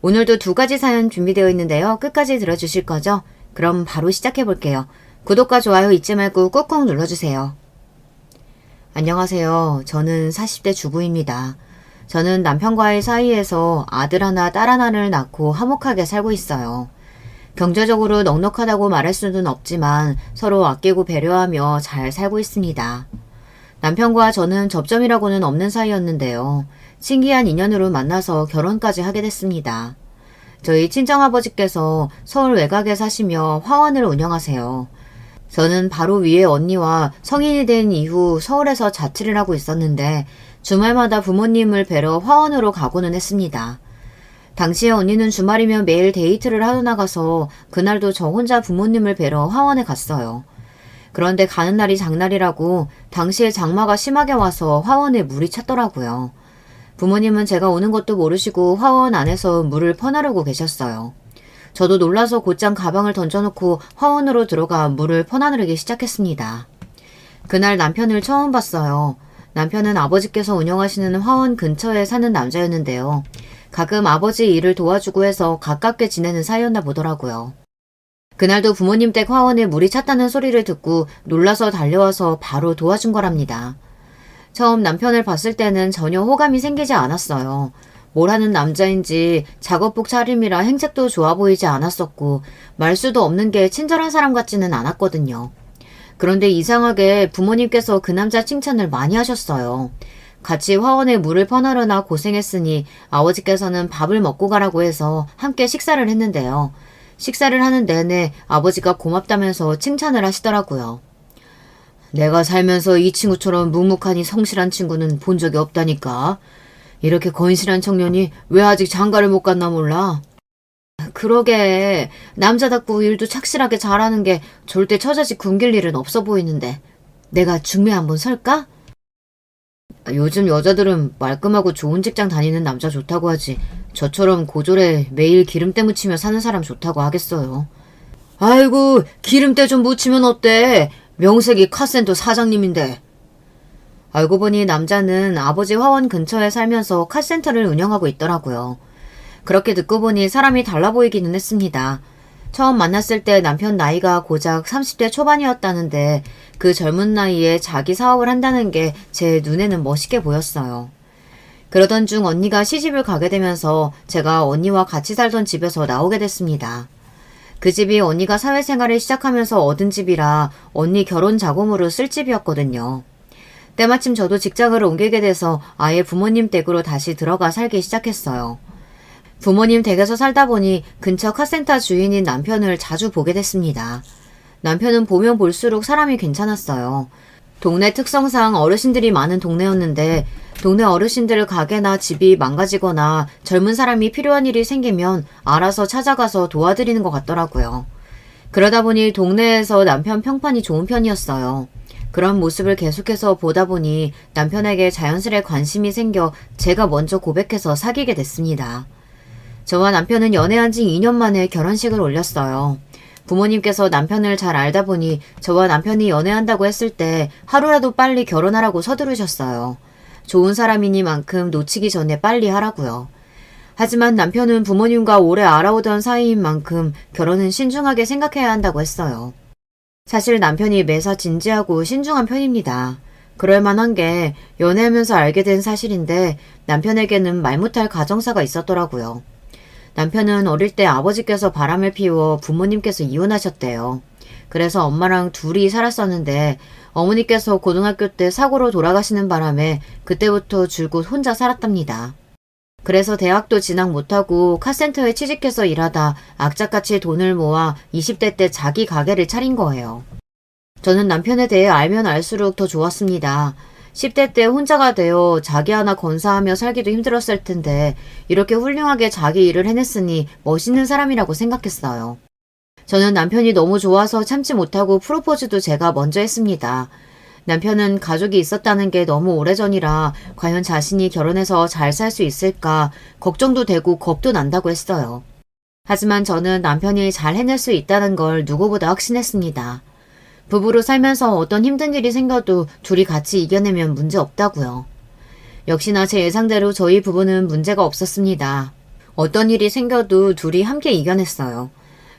오늘도 두 가지 사연 준비되어 있는데요. 끝까지 들어주실 거죠? 그럼 바로 시작해볼게요. 구독과 좋아요 잊지 말고 꾹꾹 눌러주세요. 안녕하세요. 저는 40대 주부입니다. 저는 남편과의 사이에서 아들 하나, 딸 하나를 낳고 화목하게 살고 있어요. 경제적으로 넉넉하다고 말할 수는 없지만 서로 아끼고 배려하며 잘 살고 있습니다. 남편과 저는 접점이라고는 없는 사이였는데요. 신기한 인연으로 만나서 결혼까지 하게 됐습니다. 저희 친정아버지께서 서울 외곽에 사시며 화원을 운영하세요. 저는 바로 위에 언니와 성인이 된 이후 서울에서 자취를 하고 있었는데 주말마다 부모님을 뵈러 화원으로 가고는 했습니다. 당시에 언니는 주말이면 매일 데이트를 하러 나가서 그날도 저 혼자 부모님을 뵈러 화원에 갔어요. 그런데 가는 날이 장날이라고 당시에 장마가 심하게 와서 화원에 물이 찼더라고요. 부모님은 제가 오는 것도 모르시고 화원 안에서 물을 퍼나르고 계셨어요. 저도 놀라서 곧장 가방을 던져놓고 화원으로 들어가 물을 퍼나르기 시작했습니다. 그날 남편을 처음 봤어요. 남편은 아버지께서 운영하시는 화원 근처에 사는 남자였는데요. 가끔 아버지 일을 도와주고 해서 가깝게 지내는 사이였나 보더라고요. 그날도 부모님 댁 화원에 물이 찼다는 소리를 듣고 놀라서 달려와서 바로 도와준 거랍니다. 처음 남편을 봤을 때는 전혀 호감이 생기지 않았어요. 뭘 하는 남자인지 작업복 차림이라 행색도 좋아 보이지 않았었고 말수도 없는 게 친절한 사람 같지는 않았거든요. 그런데 이상하게 부모님께서 그 남자 칭찬을 많이 하셨어요. 같이 화원에 물을 퍼나르나 고생했으니 아버지께서는 밥을 먹고 가라고 해서 함께 식사를 했는데요. 식사를 하는 내내 아버지가 고맙다면서 칭찬을 하시더라고요. 내가 살면서 이 친구처럼 묵묵하니 성실한 친구는 본 적이 없다니까. 이렇게 건실한 청년이 왜 아직 장가를 못 갔나 몰라. 그러게 남자답고 일도 착실하게 잘하는 게 절대 처자식 굶길 일은 없어 보이는데 내가 중매 한번 설까? 요즘 여자들은 말끔하고 좋은 직장 다니는 남자 좋다고 하지 저처럼 고졸에 매일 기름때 묻히며 사는 사람 좋다고 하겠어요. 아이고 기름때 좀 묻히면 어때? 명색이 카센터 사장님인데. 알고 보니 남자는 아버지 화원 근처에 살면서 카센터를 운영하고 있더라고요. 그렇게 듣고 보니 사람이 달라 보이기는 했습니다. 처음 만났을 때 남편 나이가 고작 30대 초반이었다는데 그 젊은 나이에 자기 사업을 한다는 게 제 눈에는 멋있게 보였어요. 그러던 중 언니가 시집을 가게 되면서 제가 언니와 같이 살던 집에서 나오게 됐습니다. 그 집이 언니가 사회생활을 시작하면서 얻은 집이라 언니 결혼 자금으로 쓸 집이었거든요. 때마침 저도 직장을 옮기게 돼서 아예 부모님 댁으로 다시 들어가 살기 시작했어요. 부모님 댁에서 살다 보니 근처 카센터 주인인 남편을 자주 보게 됐습니다. 남편은 보면 볼수록 사람이 괜찮았어요. 동네 특성상 어르신들이 많은 동네였는데 동네 어르신들 가게나 집이 망가지거나 젊은 사람이 필요한 일이 생기면 알아서 찾아가서 도와드리는 것 같더라고요. 그러다 보니 동네에서 남편 평판이 좋은 편이었어요. 그런 모습을 계속해서 보다 보니 남편에게 자연스레 관심이 생겨 제가 먼저 고백해서 사귀게 됐습니다. 저와 남편은 연애한 지 2년 만에 결혼식을 올렸어요. 부모님께서 남편을 잘 알다 보니 저와 남편이 연애한다고 했을 때 하루라도 빨리 결혼하라고 서두르셨어요. 좋은 사람이니만큼 놓치기 전에 빨리 하라고요. 하지만 남편은 부모님과 오래 알아오던 사이인 만큼 결혼은 신중하게 생각해야 한다고 했어요. 사실 남편이 매사 진지하고 신중한 편입니다. 그럴 만한 게 연애하면서 알게 된 사실인데 남편에게는 말 못할 가정사가 있었더라고요. 남편은 어릴 때 아버지께서 바람을 피워 부모님께서 이혼하셨대요. 그래서 엄마랑 둘이 살았었는데 어머니께서 고등학교 때 사고로 돌아가시는 바람에 그때부터 줄곧 혼자 살았답니다. 그래서 대학도 진학 못하고 카센터에 취직해서 일하다 악착같이 돈을 모아 20대 때 자기 가게를 차린 거예요. 저는 남편에 대해 알면 알수록 더 좋았습니다. 10대 때 혼자가 되어 자기 하나 건사하며 살기도 힘들었을 텐데 이렇게 훌륭하게 자기 일을 해냈으니 멋있는 사람이라고 생각했어요. 저는 남편이 너무 좋아서 참지 못하고 프로포즈도 제가 먼저 했습니다. 남편은 가족이 있었다는 게 너무 오래전이라 과연 자신이 결혼해서 잘 살 수 있을까 걱정도 되고 겁도 난다고 했어요. 하지만 저는 남편이 잘 해낼 수 있다는 걸 누구보다 확신했습니다. 부부로 살면서 어떤 힘든 일이 생겨도 둘이 같이 이겨내면 문제 없다고요. 역시나 제 예상대로 저희 부부는 문제가 없었습니다. 어떤 일이 생겨도 둘이 함께 이겨냈어요.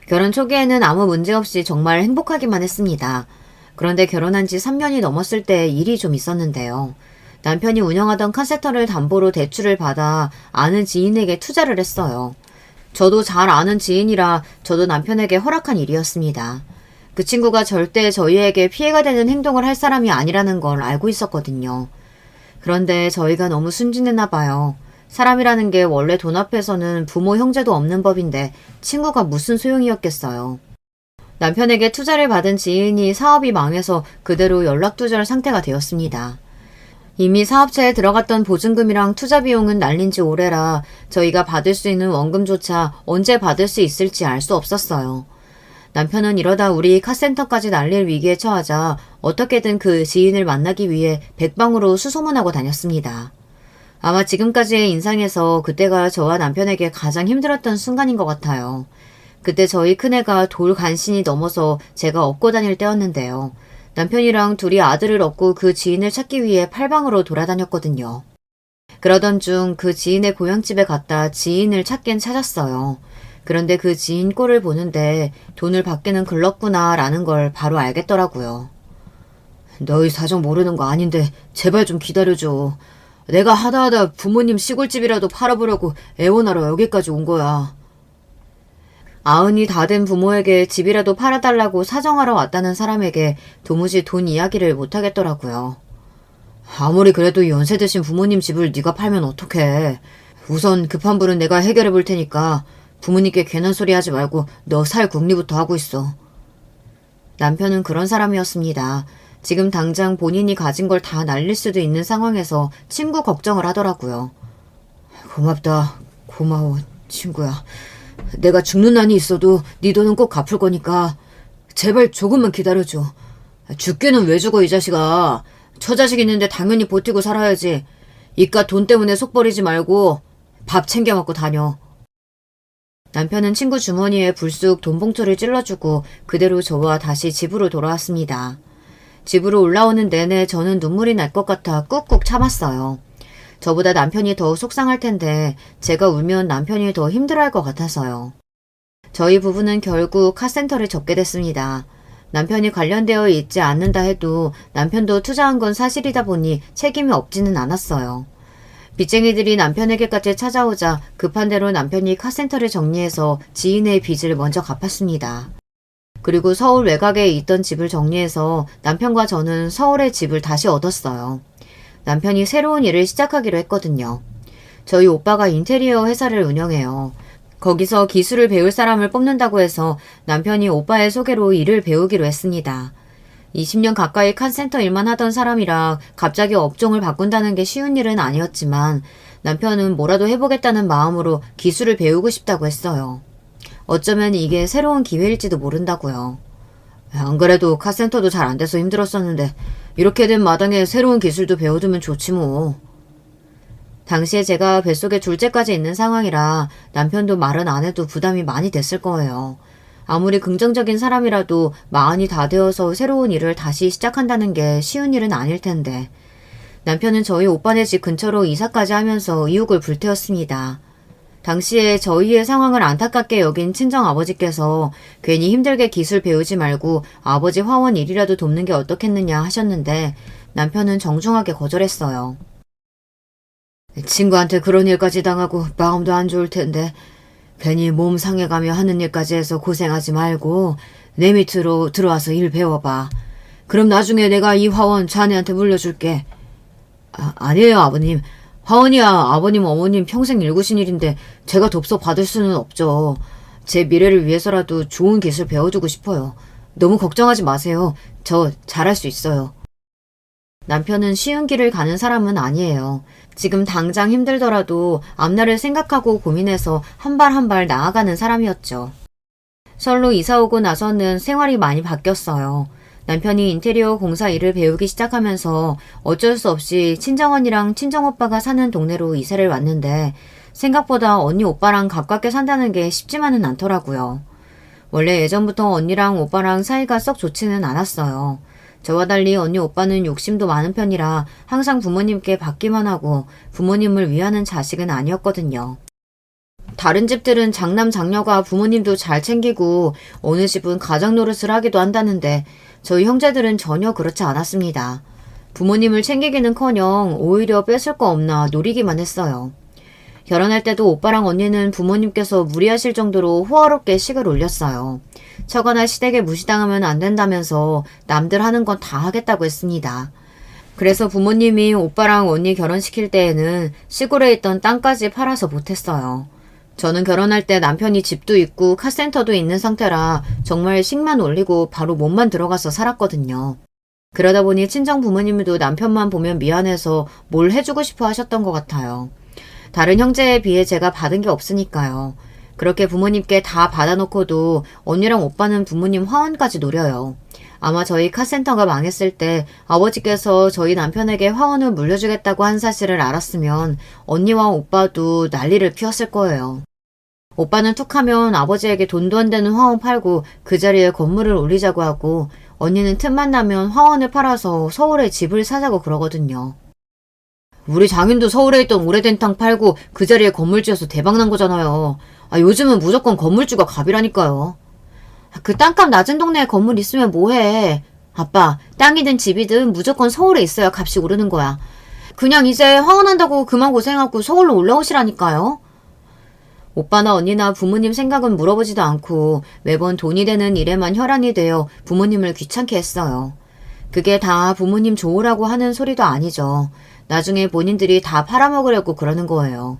결혼 초기에는 아무 문제 없이 정말 행복하기만 했습니다. 그런데 결혼한 지 3년이 넘었을 때 일이 좀 있었는데요. 남편이 운영하던 카센터를 담보로 대출을 받아 아는 지인에게 투자를 했어요. 저도 잘 아는 지인이라 저도 남편에게 허락한 일이었습니다. 그 친구가 절대 저희에게 피해가 되는 행동을 할 사람이 아니라는 걸 알고 있었거든요. 그런데 저희가 너무 순진했나 봐요. 사람이라는 게 원래 돈 앞에서는 부모 형제도 없는 법인데 친구가 무슨 소용이었겠어요. 남편에게 투자를 받은 지인이 사업이 망해서 그대로 연락두절 상태가 되었습니다. 이미 사업체에 들어갔던 보증금이랑 투자 비용은 날린 지 오래라 저희가 받을 수 있는 원금조차 언제 받을 수 있을지 알 수 없었어요. 남편은 이러다 우리 카센터까지 날릴 위기에 처하자 어떻게든 그 지인을 만나기 위해 백방으로 수소문하고 다녔습니다. 아마 지금까지의 인상에서 그때가 저와 남편에게 가장 힘들었던 순간인 것 같아요. 그때 저희 큰애가 돌 간신히 넘어서 제가 업고 다닐 때였는데요. 남편이랑 둘이 아들을 얻고 그 지인을 찾기 위해 팔방으로 돌아다녔거든요. 그러던 중 그 지인의 고향집에 갔다 지인을 찾긴 찾았어요. 그런데 그 지인 꼴을 보는데 돈을 받기는 글렀구나 라는 걸 바로 알겠더라고요. 너희 사정 모르는 거 아닌데 제발 좀 기다려줘. 내가 하다하다 부모님 시골집이라도 팔아보려고 애원하러 여기까지 온 거야. 아흔이 다 된 부모에게 집이라도 팔아달라고 사정하러 왔다는 사람에게 도무지 돈 이야기를 못하겠더라고요. 아무리 그래도 연세 드신 부모님 집을 네가 팔면 어떡해. 우선 급한 불은 내가 해결해 볼 테니까 부모님께 괜한 소리 하지 말고 너 살 궁리부터 하고 있어. 남편은 그런 사람이었습니다. 지금 당장 본인이 가진 걸 다 날릴 수도 있는 상황에서 친구 걱정을 하더라고요. 고맙다. 고마워, 친구야. 내가 죽는 난이 있어도 네 돈은 꼭 갚을 거니까 제발 조금만 기다려줘. 죽기는 왜 죽어 이 자식아. 처자식 있는데 당연히 버티고 살아야지. 이깟 돈 때문에 속 버리지 말고 밥 챙겨 먹고 다녀. 남편은 친구 주머니에 불쑥 돈 봉투를 찔러주고 그대로 저와 다시 집으로 돌아왔습니다. 집으로 올라오는 내내 저는 눈물이 날 것 같아 꾹꾹 참았어요. 저보다 남편이 더 속상할 텐데 제가 울면 남편이 더 힘들어할 것 같아서요. 저희 부부는 결국 카센터를 접게 됐습니다. 남편이 관련되어 있지 않는다 해도 남편도 투자한 건 사실이다 보니 책임이 없지는 않았어요. 빚쟁이들이 남편에게까지 찾아오자 급한 대로 남편이 카센터를 정리해서 지인의 빚을 먼저 갚았습니다. 그리고 서울 외곽에 있던 집을 정리해서 남편과 저는 서울의 집을 다시 얻었어요. 남편이 새로운 일을 시작하기로 했거든요. 저희 오빠가 인테리어 회사를 운영해요. 거기서 기술을 배울 사람을 뽑는다고 해서 남편이 오빠의 소개로 일을 배우기로 했습니다. 20년 가까이 카센터 일만 하던 사람이라 갑자기 업종을 바꾼다는 게 쉬운 일은 아니었지만 남편은 뭐라도 해보겠다는 마음으로 기술을 배우고 싶다고 했어요. 어쩌면 이게 새로운 기회일지도 모른다고요. 안 그래도 카센터도 잘 안 돼서 힘들었었는데 이렇게 된 마당에 새로운 기술도 배워두면 좋지 뭐. 당시에 제가 뱃속에 둘째까지 있는 상황이라 남편도 말은 안 해도 부담이 많이 됐을 거예요. 아무리 긍정적인 사람이라도 마흔이 다 되어서 새로운 일을 다시 시작한다는 게 쉬운 일은 아닐 텐데. 남편은 저희 오빠네 집 근처로 이사까지 하면서 이욕을 불태웠습니다. 당시에 저희의 상황을 안타깝게 여긴 친정아버지께서 괜히 힘들게 기술 배우지 말고 아버지 화원 일이라도 돕는 게 어떻겠느냐 하셨는데 남편은 정중하게 거절했어요. 친구한테 그런 일까지 당하고 마음도 안 좋을 텐데 괜히 몸 상해가며 하는 일까지 해서 고생하지 말고 내 밑으로 들어와서 일 배워봐. 그럼 나중에 내가 이 화원 자네한테 물려줄게. 아니에요 아버님. 화원이야 아버님 어머님 평생 일구신 일인데 제가 돕서 받을 수는 없죠. 제 미래를 위해서라도 좋은 기술 배워두고 싶어요. 너무 걱정하지 마세요. 저 잘할 수 있어요. 남편은 쉬운 길을 가는 사람은 아니에요. 지금 당장 힘들더라도 앞날을 생각하고 고민해서 한 발 한 발 나아가는 사람이었죠. 서울로 이사 오고 나서는 생활이 많이 바뀌었어요. 남편이 인테리어 공사 일을 배우기 시작하면서 어쩔 수 없이 친정언니랑 친정오빠가 사는 동네로 이사를 왔는데 생각보다 언니 오빠랑 가깝게 산다는 게 쉽지만은 않더라고요. 원래 예전부터 언니랑 오빠랑 사이가 썩 좋지는 않았어요. 저와 달리 언니 오빠는 욕심도 많은 편이라 항상 부모님께 받기만 하고 부모님을 위하는 자식은 아니었거든요. 다른 집들은 장남 장녀가 부모님도 잘 챙기고 어느 집은 가장 노릇을 하기도 한다는데 저희 형제들은 전혀 그렇지 않았습니다. 부모님을 챙기기는커녕 오히려 뺏을 거 없나 노리기만 했어요. 결혼할 때도 오빠랑 언니는 부모님께서 무리하실 정도로 호화롭게 식을 올렸어요. 처가나 시댁에 무시당하면 안 된다면서 남들 하는 건 다 하겠다고 했습니다. 그래서 부모님이 오빠랑 언니 결혼시킬 때에는 시골에 있던 땅까지 팔아서 못했어요. 저는 결혼할 때 남편이 집도 있고 카센터도 있는 상태라 정말 식만 올리고 바로 몸만 들어가서 살았거든요. 그러다 보니 친정 부모님도 남편만 보면 미안해서 뭘 해주고 싶어 하셨던 것 같아요. 다른 형제에 비해 제가 받은 게 없으니까요. 그렇게 부모님께 다 받아놓고도 언니랑 오빠는 부모님 화원까지 노려요. 아마 저희 카센터가 망했을 때 아버지께서 저희 남편에게 화원을 물려주겠다고 한 사실을 알았으면 언니와 오빠도 난리를 피웠을 거예요. 오빠는 툭하면 아버지에게 돈도 안 되는 화원 팔고 그 자리에 건물을 올리자고 하고, 언니는 틈만 나면 화원을 팔아서 서울에 집을 사자고 그러거든요. 우리 장인도 서울에 있던 오래된 땅 팔고 그 자리에 건물 지어서 대박난 거잖아요. 요즘은 무조건 건물주가 갑이라니까요. 그 땅값 낮은 동네에 건물 있으면 뭐해. 아빠, 땅이든 집이든 무조건 서울에 있어야 값이 오르는 거야. 그냥 이제 화원한다고 그만 고생하고 서울로 올라오시라니까요. 오빠나 언니나 부모님 생각은 물어보지도 않고 매번 돈이 되는 일에만 혈안이 되어 부모님을 귀찮게 했어요. 그게 다 부모님 좋으라고 하는 소리도 아니죠. 나중에 본인들이 다 팔아먹으려고 그러는 거예요.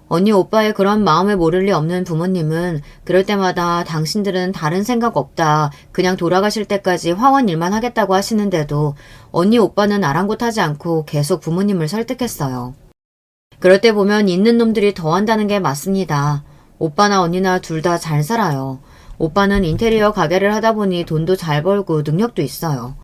언니 오빠의 그런 마음을 모를 리 없는 부모님은 그럴 때마다 당신들은 다른 생각 없다, 그냥 돌아가실 때까지 화원 일만 하겠다고 하시는데도 언니 오빠는 아랑곳하지 않고 계속 부모님을 설득했어요. 그럴 때 보면 있는 놈들이 더 한다는 게 맞습니다. 오빠나 언니나 둘 다 잘 살아요. 오빠는 인테리어 가게를 하다 보니 돈도 잘 벌고 능력도 있어요.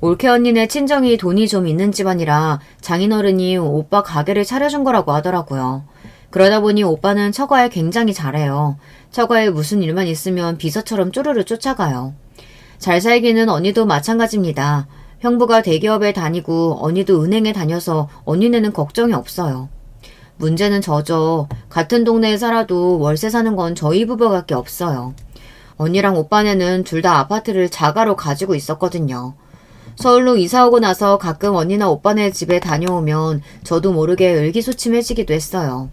올케 언니네 친정이 돈이 좀 있는 집안이라 장인어른이 오빠 가게를 차려준 거라고 하더라고요. 그러다 보니 오빠는 처가에 굉장히 잘해요. 처가에 무슨 일만 있으면 비서처럼 쪼르르 쫓아가요. 잘 살기는 언니도 마찬가지입니다. 형부가 대기업에 다니고 언니도 은행에 다녀서 언니네는 걱정이 없어요. 문제는 저죠. 같은 동네에 살아도 월세 사는 건 저희 부부밖에 없어요. 언니랑 오빠네는 둘 다 아파트를 자가로 가지고 있었거든요. 서울로 이사 오고 나서 가끔 언니나 오빠네 집에 다녀오면 저도 모르게 의기소침해지기도 했어요.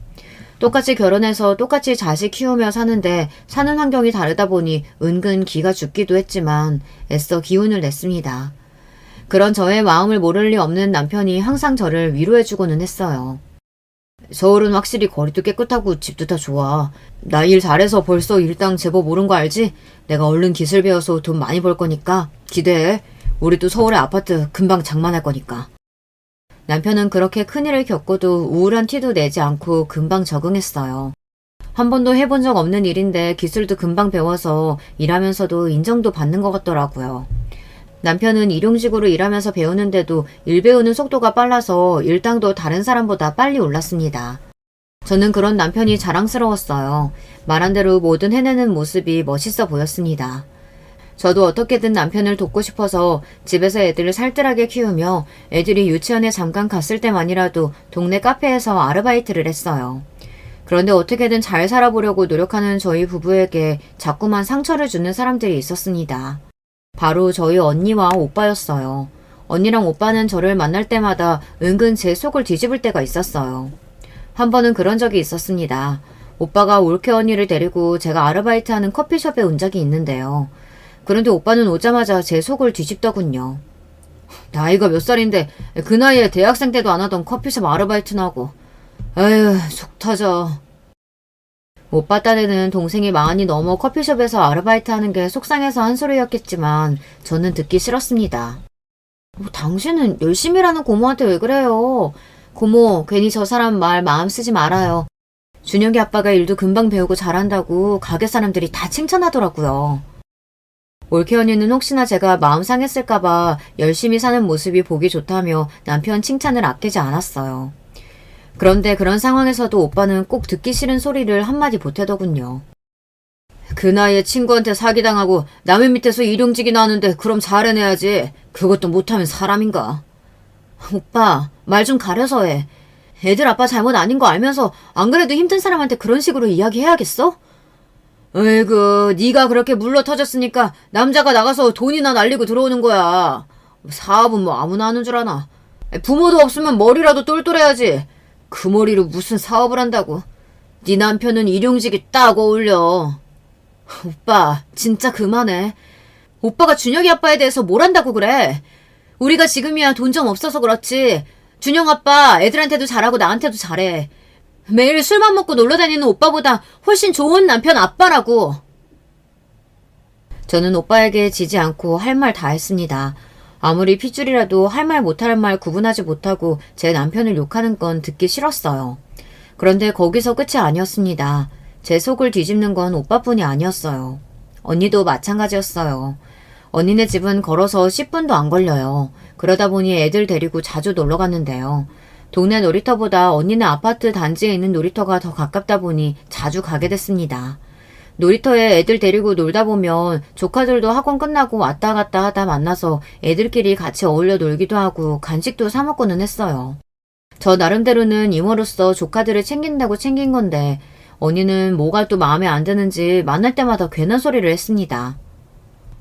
똑같이 결혼해서 똑같이 자식 키우며 사는데 사는 환경이 다르다 보니 은근 기가 죽기도 했지만 애써 기운을 냈습니다. 그런 저의 마음을 모를 리 없는 남편이 항상 저를 위로해주고는 했어요. 서울은 확실히 거리도 깨끗하고 집도 다 좋아. 나 일 잘해서 벌써 일당 제법 오른 거 알지? 내가 얼른 기술 배워서 돈 많이 벌 거니까 기대해. 우리도 서울에 아파트 금방 장만할 거니까. 남편은 그렇게 큰일을 겪고도 우울한 티도 내지 않고 금방 적응했어요. 한 번도 해본 적 없는 일인데 기술도 금방 배워서 일하면서도 인정도 받는 것 같더라고요. 남편은 일용직으로 일하면서 배우는데도 일 배우는 속도가 빨라서 일당도 다른 사람보다 빨리 올랐습니다. 저는 그런 남편이 자랑스러웠어요. 말한 대로 뭐든 해내는 모습이 멋있어 보였습니다. 저도 어떻게든 남편을 돕고 싶어서 집에서 애들을 살뜰하게 키우며 애들이 유치원에 잠깐 갔을 때만이라도 동네 카페에서 아르바이트를 했어요. 그런데 어떻게든 잘 살아보려고 노력하는 저희 부부에게 자꾸만 상처를 주는 사람들이 있었습니다. 바로 저희 언니와 오빠였어요. 언니랑 오빠는 저를 만날 때마다 은근 제 속을 뒤집을 때가 있었어요. 한 번은 그런 적이 있었습니다. 오빠가 올케 언니를 데리고 제가 아르바이트하는 커피숍에 온 적이 있는데요. 그런데 오빠는 오자마자 제 속을 뒤집더군요. 나이가 몇 살인데 그 나이에 대학생 때도 안 하던 커피숍 아르바이트나 하고. 에휴, 속 터져. 오빠 딴에는 동생이 40이 넘어 커피숍에서 아르바이트 하는 게 속상해서 한 소리였겠지만 저는 듣기 싫었습니다. 당신은 열심히 일하는 고모한테 왜 그래요? 고모, 괜히 저 사람 말 마음 쓰지 말아요. 준혁이 아빠가 일도 금방 배우고 잘한다고 가게 사람들이 다 칭찬하더라고요. 올케 언니는 혹시나 제가 마음 상했을까봐 열심히 사는 모습이 보기 좋다며 남편 칭찬을 아끼지 않았어요. 그런데 그런 상황에서도 오빠는 꼭 듣기 싫은 소리를 한마디 보태더군요. 그 나이에 친구한테 사기당하고 남의 밑에서 일용직이나 하는데 그럼 잘해내야지. 그것도 못하면 사람인가. 오빠, 말 좀 가려서 해. 애들 아빠 잘못 아닌 거 알면서 안 그래도 힘든 사람한테 그런 식으로 이야기해야겠어? 에이그, 네가 그렇게 물러 터졌으니까 남자가 나가서 돈이나 날리고 들어오는 거야. 사업은 뭐 아무나 하는 줄 아나. 부모도 없으면 머리라도 똘똘해야지. 그 머리로 무슨 사업을 한다고. 네 남편은 일용직이 딱 어울려. 오빠, 진짜 그만해. 오빠가 준혁이 아빠에 대해서 뭘 안다고 그래. 우리가 지금이야 돈 좀 없어서 그렇지. 준영 아빠 애들한테도 잘하고 나한테도 잘해. 매일 술만 먹고 놀러 다니는 오빠보다 훨씬 좋은 남편 아빠라고. 저는 오빠에게 지지 않고 할 말 다 했습니다. 아무리 핏줄이라도 할 말 못할 말 구분하지 못하고 제 남편을 욕하는 건 듣기 싫었어요. 그런데 거기서 끝이 아니었습니다. 제 속을 뒤집는 건 오빠뿐이 아니었어요. 언니도 마찬가지였어요. 언니네 집은 걸어서 10분도 안 걸려요. 그러다 보니 애들 데리고 자주 놀러 갔는데요. 동네 놀이터보다 언니네 아파트 단지에 있는 놀이터가 더 가깝다 보니 자주 가게 됐습니다. 놀이터에 애들 데리고 놀다 보면 조카들도 학원 끝나고 왔다 갔다 하다 만나서 애들끼리 같이 어울려 놀기도 하고 간식도 사 먹고는 했어요. 저 나름대로는 이모로서 조카들을 챙긴다고 챙긴 건데 언니는 뭐가 또 마음에 안 드는지 만날 때마다 괜한 소리를 했습니다.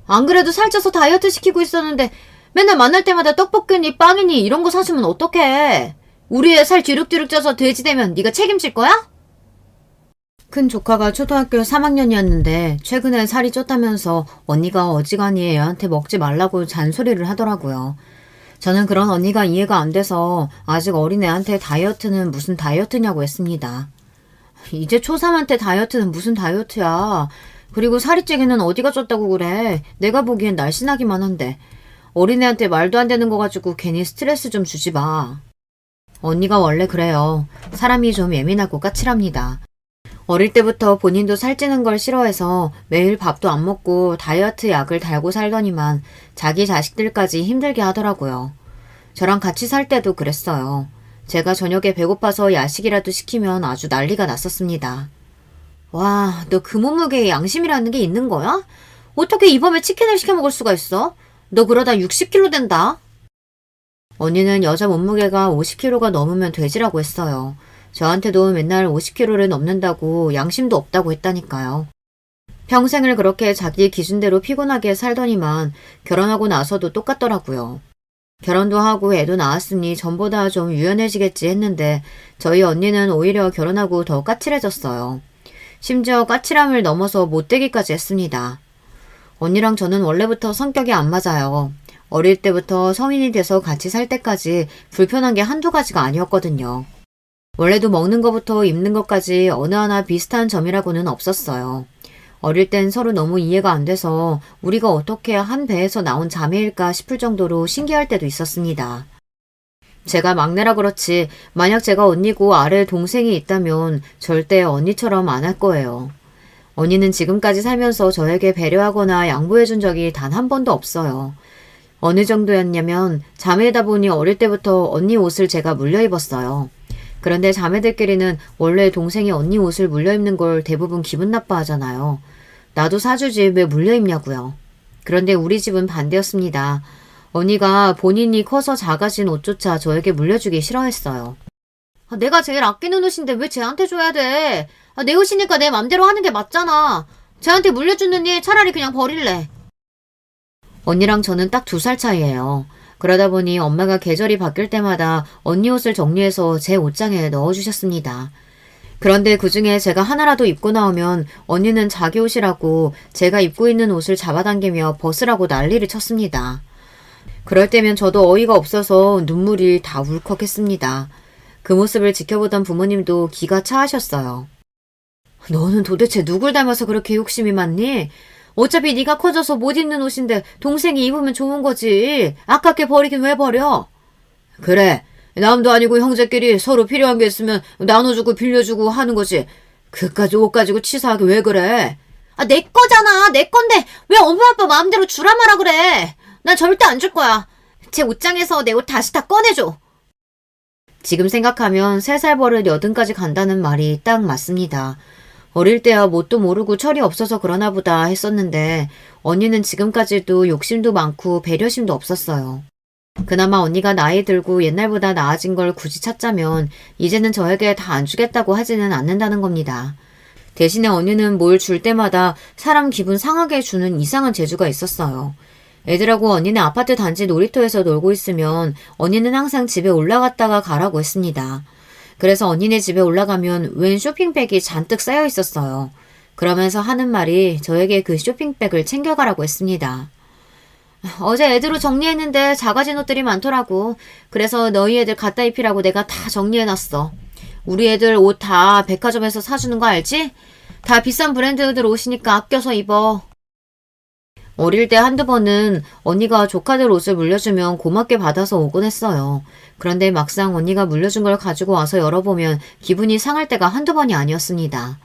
안 그래도 살쪄서 다이어트 시키고 있었는데 맨날 만날 때마다 떡볶이니 빵이니 이런 거 사주면 어떡해. 우리 애 살 뒤룩뒤룩 쪄서 돼지 되면 네가 책임질 거야? 큰 조카가 초등학교 3학년이었는데 최근에 살이 쪘다면서 언니가 어지간히 애한테 먹지 말라고 잔소리를 하더라고요. 저는 그런 언니가 이해가 안 돼서 아직 어린 애한테 다이어트는 무슨 다이어트냐고 했습니다. 이제 초3한테 다이어트는 무슨 다이어트야. 그리고 살이 찌기는 어디가 쪘다고 그래. 내가 보기엔 날씬하기만 한데. 어린애한테 말도 안 되는 거 가지고 괜히 스트레스 좀 주지 마. 언니가 원래 그래요. 사람이 좀 예민하고 까칠합니다. 어릴 때부터 본인도 살찌는 걸 싫어해서 매일 밥도 안 먹고 다이어트 약을 달고 살더니만 자기 자식들까지 힘들게 하더라고요. 저랑 같이 살 때도 그랬어요. 제가 저녁에 배고파서 야식이라도 시키면 아주 난리가 났었습니다. 와, 너 그 몸무게에 양심이라는 게 있는 거야? 어떻게 이 밤에 치킨을 시켜 먹을 수가 있어? 너 그러다 60kg 된다. 언니는 여자 몸무게가 50kg가 넘으면 돼지라고 했어요. 저한테도 맨날 50kg를 넘는다고 양심도 없다고 했다니까요. 평생을 그렇게 자기 기준대로 피곤하게 살더니만 결혼하고 나서도 똑같더라고요. 결혼도 하고 애도 낳았으니 전보다 좀 유연해지겠지 했는데 저희 언니는 오히려 결혼하고 더 까칠해졌어요. 심지어 까칠함을 넘어서 못되기까지 했습니다. 언니랑 저는 원래부터 성격이 안 맞아요. 어릴 때부터 성인이 돼서 같이 살 때까지 불편한 게 한두 가지가 아니었거든요. 원래도 먹는 것부터 입는 것까지 어느 하나 비슷한 점이라고는 없었어요. 어릴 땐 서로 너무 이해가 안 돼서 우리가 어떻게 한 배에서 나온 자매일까 싶을 정도로 신기할 때도 있었습니다. 제가 막내라 그렇지 만약 제가 언니고 아래 동생이 있다면 절대 언니처럼 안 할 거예요. 언니는 지금까지 살면서 저에게 배려하거나 양보해준 적이 단 한 번도 없어요. 어느 정도였냐면 자매다 보니 어릴 때부터 언니 옷을 제가 물려 입었어요. 그런데 자매들끼리는 원래 동생이 언니 옷을 물려 입는 걸 대부분 기분 나빠하잖아요. 나도 사주지 왜 물려 입냐고요. 그런데 우리 집은 반대였습니다. 언니가 본인이 커서 작아진 옷조차 저에게 물려주기 싫어했어요. 내가 제일 아끼는 옷인데 왜 쟤한테 줘야 돼? 내 옷이니까 내 맘대로 하는 게 맞잖아. 쟤한테 물려주는 일 차라리 그냥 버릴래. 언니랑 저는 딱 2살 차이예요. 그러다 보니 엄마가 계절이 바뀔 때마다 언니 옷을 정리해서 제 옷장에 넣어주셨습니다. 그런데 그중에 제가 하나라도 입고 나오면 언니는 자기 옷이라고 제가 입고 있는 옷을 잡아당기며 벗으라고 난리를 쳤습니다. 그럴 때면 저도 어이가 없어서 눈물이 다 울컥했습니다. 그 모습을 지켜보던 부모님도 기가 차하셨어요. 너는 도대체 누굴 닮아서 그렇게 욕심이 많니? 어차피 네가 커져서 못 입는 옷인데 동생이 입으면 좋은 거지. 아깝게 버리긴 왜 버려? 그래. 남도 아니고 형제끼리 서로 필요한 게 있으면 나눠주고 빌려주고 하는 거지. 그까지 옷 가지고 치사하게 왜 그래? 내 거잖아. 내 건데 왜 엄마 아빠 마음대로 주라 마라 그래. 난 절대 안 줄 거야. 제 옷장에서 내 옷 다시 다 꺼내줘. 지금 생각하면 3살 버릇 80까지 간다는 말이 딱 맞습니다. 어릴 때야 뭣도 모르고 철이 없어서 그러나 보다 했었는데 언니는 지금까지도 욕심도 많고 배려심도 없었어요. 그나마 언니가 나이 들고 옛날보다 나아진 걸 굳이 찾자면 이제는 저에게 다 안 주겠다고 하지는 않는다는 겁니다. 대신에 언니는 뭘 줄 때마다 사람 기분 상하게 주는 이상한 재주가 있었어요. 애들하고 언니네 아파트 단지 놀이터에서 놀고 있으면 언니는 항상 집에 올라갔다가 가라고 했습니다. 그래서 언니네 집에 올라가면 웬 쇼핑백이 잔뜩 쌓여 있었어요. 그러면서 하는 말이 저에게 그 쇼핑백을 챙겨가라고 했습니다. 어제 애들로 정리했는데 작아진 옷들이 많더라고. 그래서 너희 애들 갖다 입히라고 내가 다 정리해놨어. 우리 애들 옷 다 백화점에서 사주는 거 알지? 다 비싼 브랜드들 옷이니까 아껴서 입어. 어릴 때 한두 번은 언니가 조카들 옷을 물려주면 고맙게 받아서 오곤 했어요. 그런데 막상 언니가 물려준 걸 가지고 와서 열어보면 기분이 상할 때가 한두 번이 아니었습니다.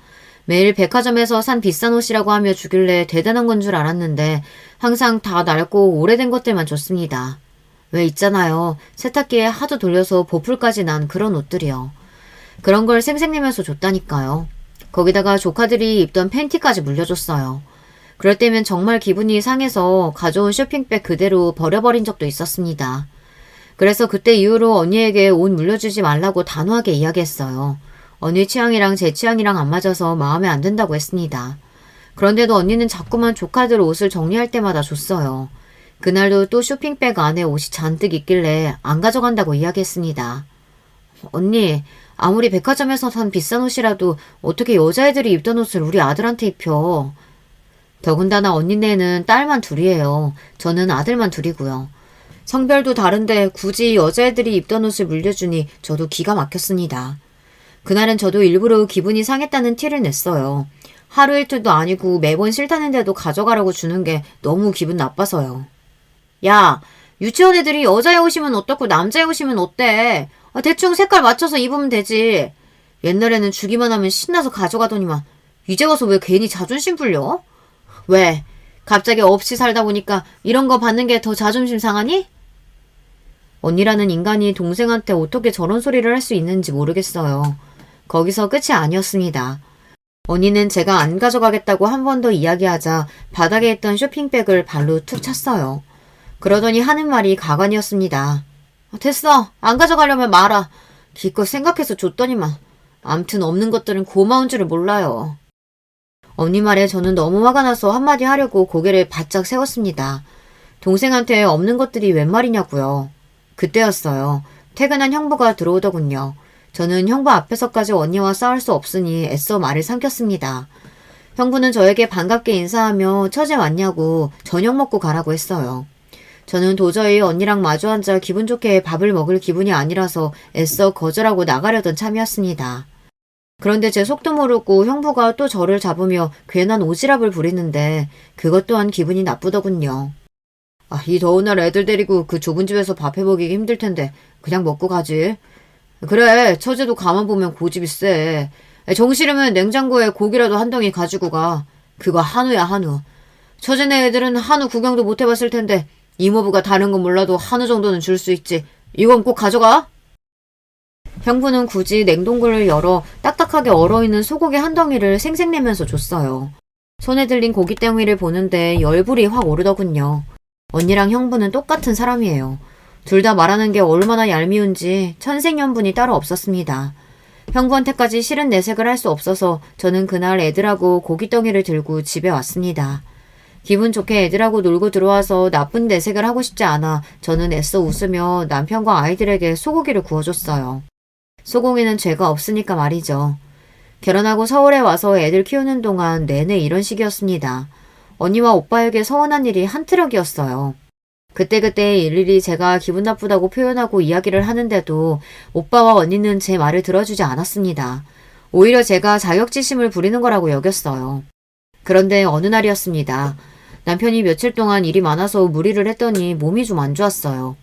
매일 백화점에서 산 비싼 옷이라고 하며 주길래 대단한 건 줄 알았는데 항상 다 낡고 오래된 것들만 줬습니다. 왜 있잖아요. 세탁기에 하도 돌려서 보풀까지 난 그런 옷들이요. 그런 걸 생색내면서 줬다니까요. 거기다가 조카들이 입던 팬티까지 물려줬어요. 그럴 때면 정말 기분이 상해서 가져온 쇼핑백 그대로 버려버린 적도 있었습니다. 그래서 그때 이후로 언니에게 옷 물려주지 말라고 단호하게 이야기했어요. 언니 취향이랑 제 취향이랑 안 맞아서 마음에 안 든다고 했습니다. 그런데도 언니는 자꾸만 조카들 옷을 정리할 때마다 줬어요. 그날도 또 쇼핑백 안에 옷이 잔뜩 있길래 안 가져간다고 이야기했습니다. 언니, 아무리 백화점에서 산 비싼 옷이라도 어떻게 여자애들이 입던 옷을 우리 아들한테 입혀. 더군다나 언니네는 딸만 둘이에요. 저는 아들만 둘이고요. 성별도 다른데 굳이 여자애들이 입던 옷을 물려주니 저도 기가 막혔습니다. 그날은 저도 일부러 기분이 상했다는 티를 냈어요. 하루 이틀도 아니고 매번 싫다는데도 가져가라고 주는 게 너무 기분 나빠서요. 야, 유치원 애들이 여자애 옷이면 어떻고 남자애 옷이면 어때? 대충 색깔 맞춰서 입으면 되지. 옛날에는 주기만 하면 신나서 가져가더니만 이제 와서 왜 괜히 자존심 풀려? 왜? 갑자기 없이 살다 보니까 이런 거 받는 게 더 자존심 상하니? 언니라는 인간이 동생한테 어떻게 저런 소리를 할 수 있는지 모르겠어요. 거기서 끝이 아니었습니다. 언니는 제가 안 가져가겠다고 한 번 더 이야기하자 바닥에 있던 쇼핑백을 발로 툭 찼어요. 그러더니 하는 말이 가관이었습니다. 됐어. 안 가져가려면 말아. 기껏 생각해서 줬더니만. 암튼 없는 것들은 고마운 줄을 몰라요. 언니 말에 저는 너무 화가 나서 한마디 하려고 고개를 바짝 세웠습니다. 동생한테 없는 것들이 웬 말이냐고요. 그때였어요. 퇴근한 형부가 들어오더군요. 저는 형부 앞에서까지 언니와 싸울 수 없으니 애써 말을 삼켰습니다. 형부는 저에게 반갑게 인사하며 처제 왔냐고 저녁 먹고 가라고 했어요. 저는 도저히 언니랑 마주 앉아 기분 좋게 밥을 먹을 기분이 아니라서 애써 거절하고 나가려던 참이었습니다. 그런데 제 속도 모르고 형부가 또 저를 잡으며 괜한 오지랖을 부리는데 그것 또한 기분이 나쁘더군요. 이 더운 날 애들 데리고 그 좁은 집에서 밥 해먹이기 힘들 텐데 그냥 먹고 가지. 그래, 처제도 가만 보면 고집이 세. 정 싫으면 냉장고에 고기라도 한 덩이 가지고 가. 그거 한우야, 한우. 처제네 애들은 한우 구경도 못 해봤을 텐데 이모부가 다른 건 몰라도 한우 정도는 줄 수 있지. 이건 꼭 가져가. 형부는 굳이 냉동고를 열어 딱딱하게 얼어있는 소고기 한 덩이를 생색내면서 줬어요. 손에 들린 고깃덩이를 보는데 열불이 확 오르더군요. 언니랑 형부는 똑같은 사람이에요. 둘 다 말하는 게 얼마나 얄미운지 천생연분이 따로 없었습니다. 형부한테까지 싫은 내색을 할 수 없어서 저는 그날 애들하고 고깃덩이를 들고 집에 왔습니다. 기분 좋게 애들하고 놀고 들어와서 나쁜 내색을 하고 싶지 않아 저는 애써 웃으며 남편과 아이들에게 소고기를 구워줬어요. 소고기는 죄가 없으니까 말이죠. 결혼하고 서울에 와서 애들 키우는 동안 내내 이런 식이었습니다. 언니와 오빠에게 서운한 일이 한 트럭이었어요. 그때그때 일일이 제가 기분 나쁘다고 표현하고 이야기를 하는데도 오빠와 언니는 제 말을 들어주지 않았습니다. 오히려 제가 자격지심을 부리는 거라고 여겼어요. 그런데 어느 날이었습니다. 남편이 며칠 동안 일이 많아서 무리를 했더니 몸이 좀 안 좋았어요.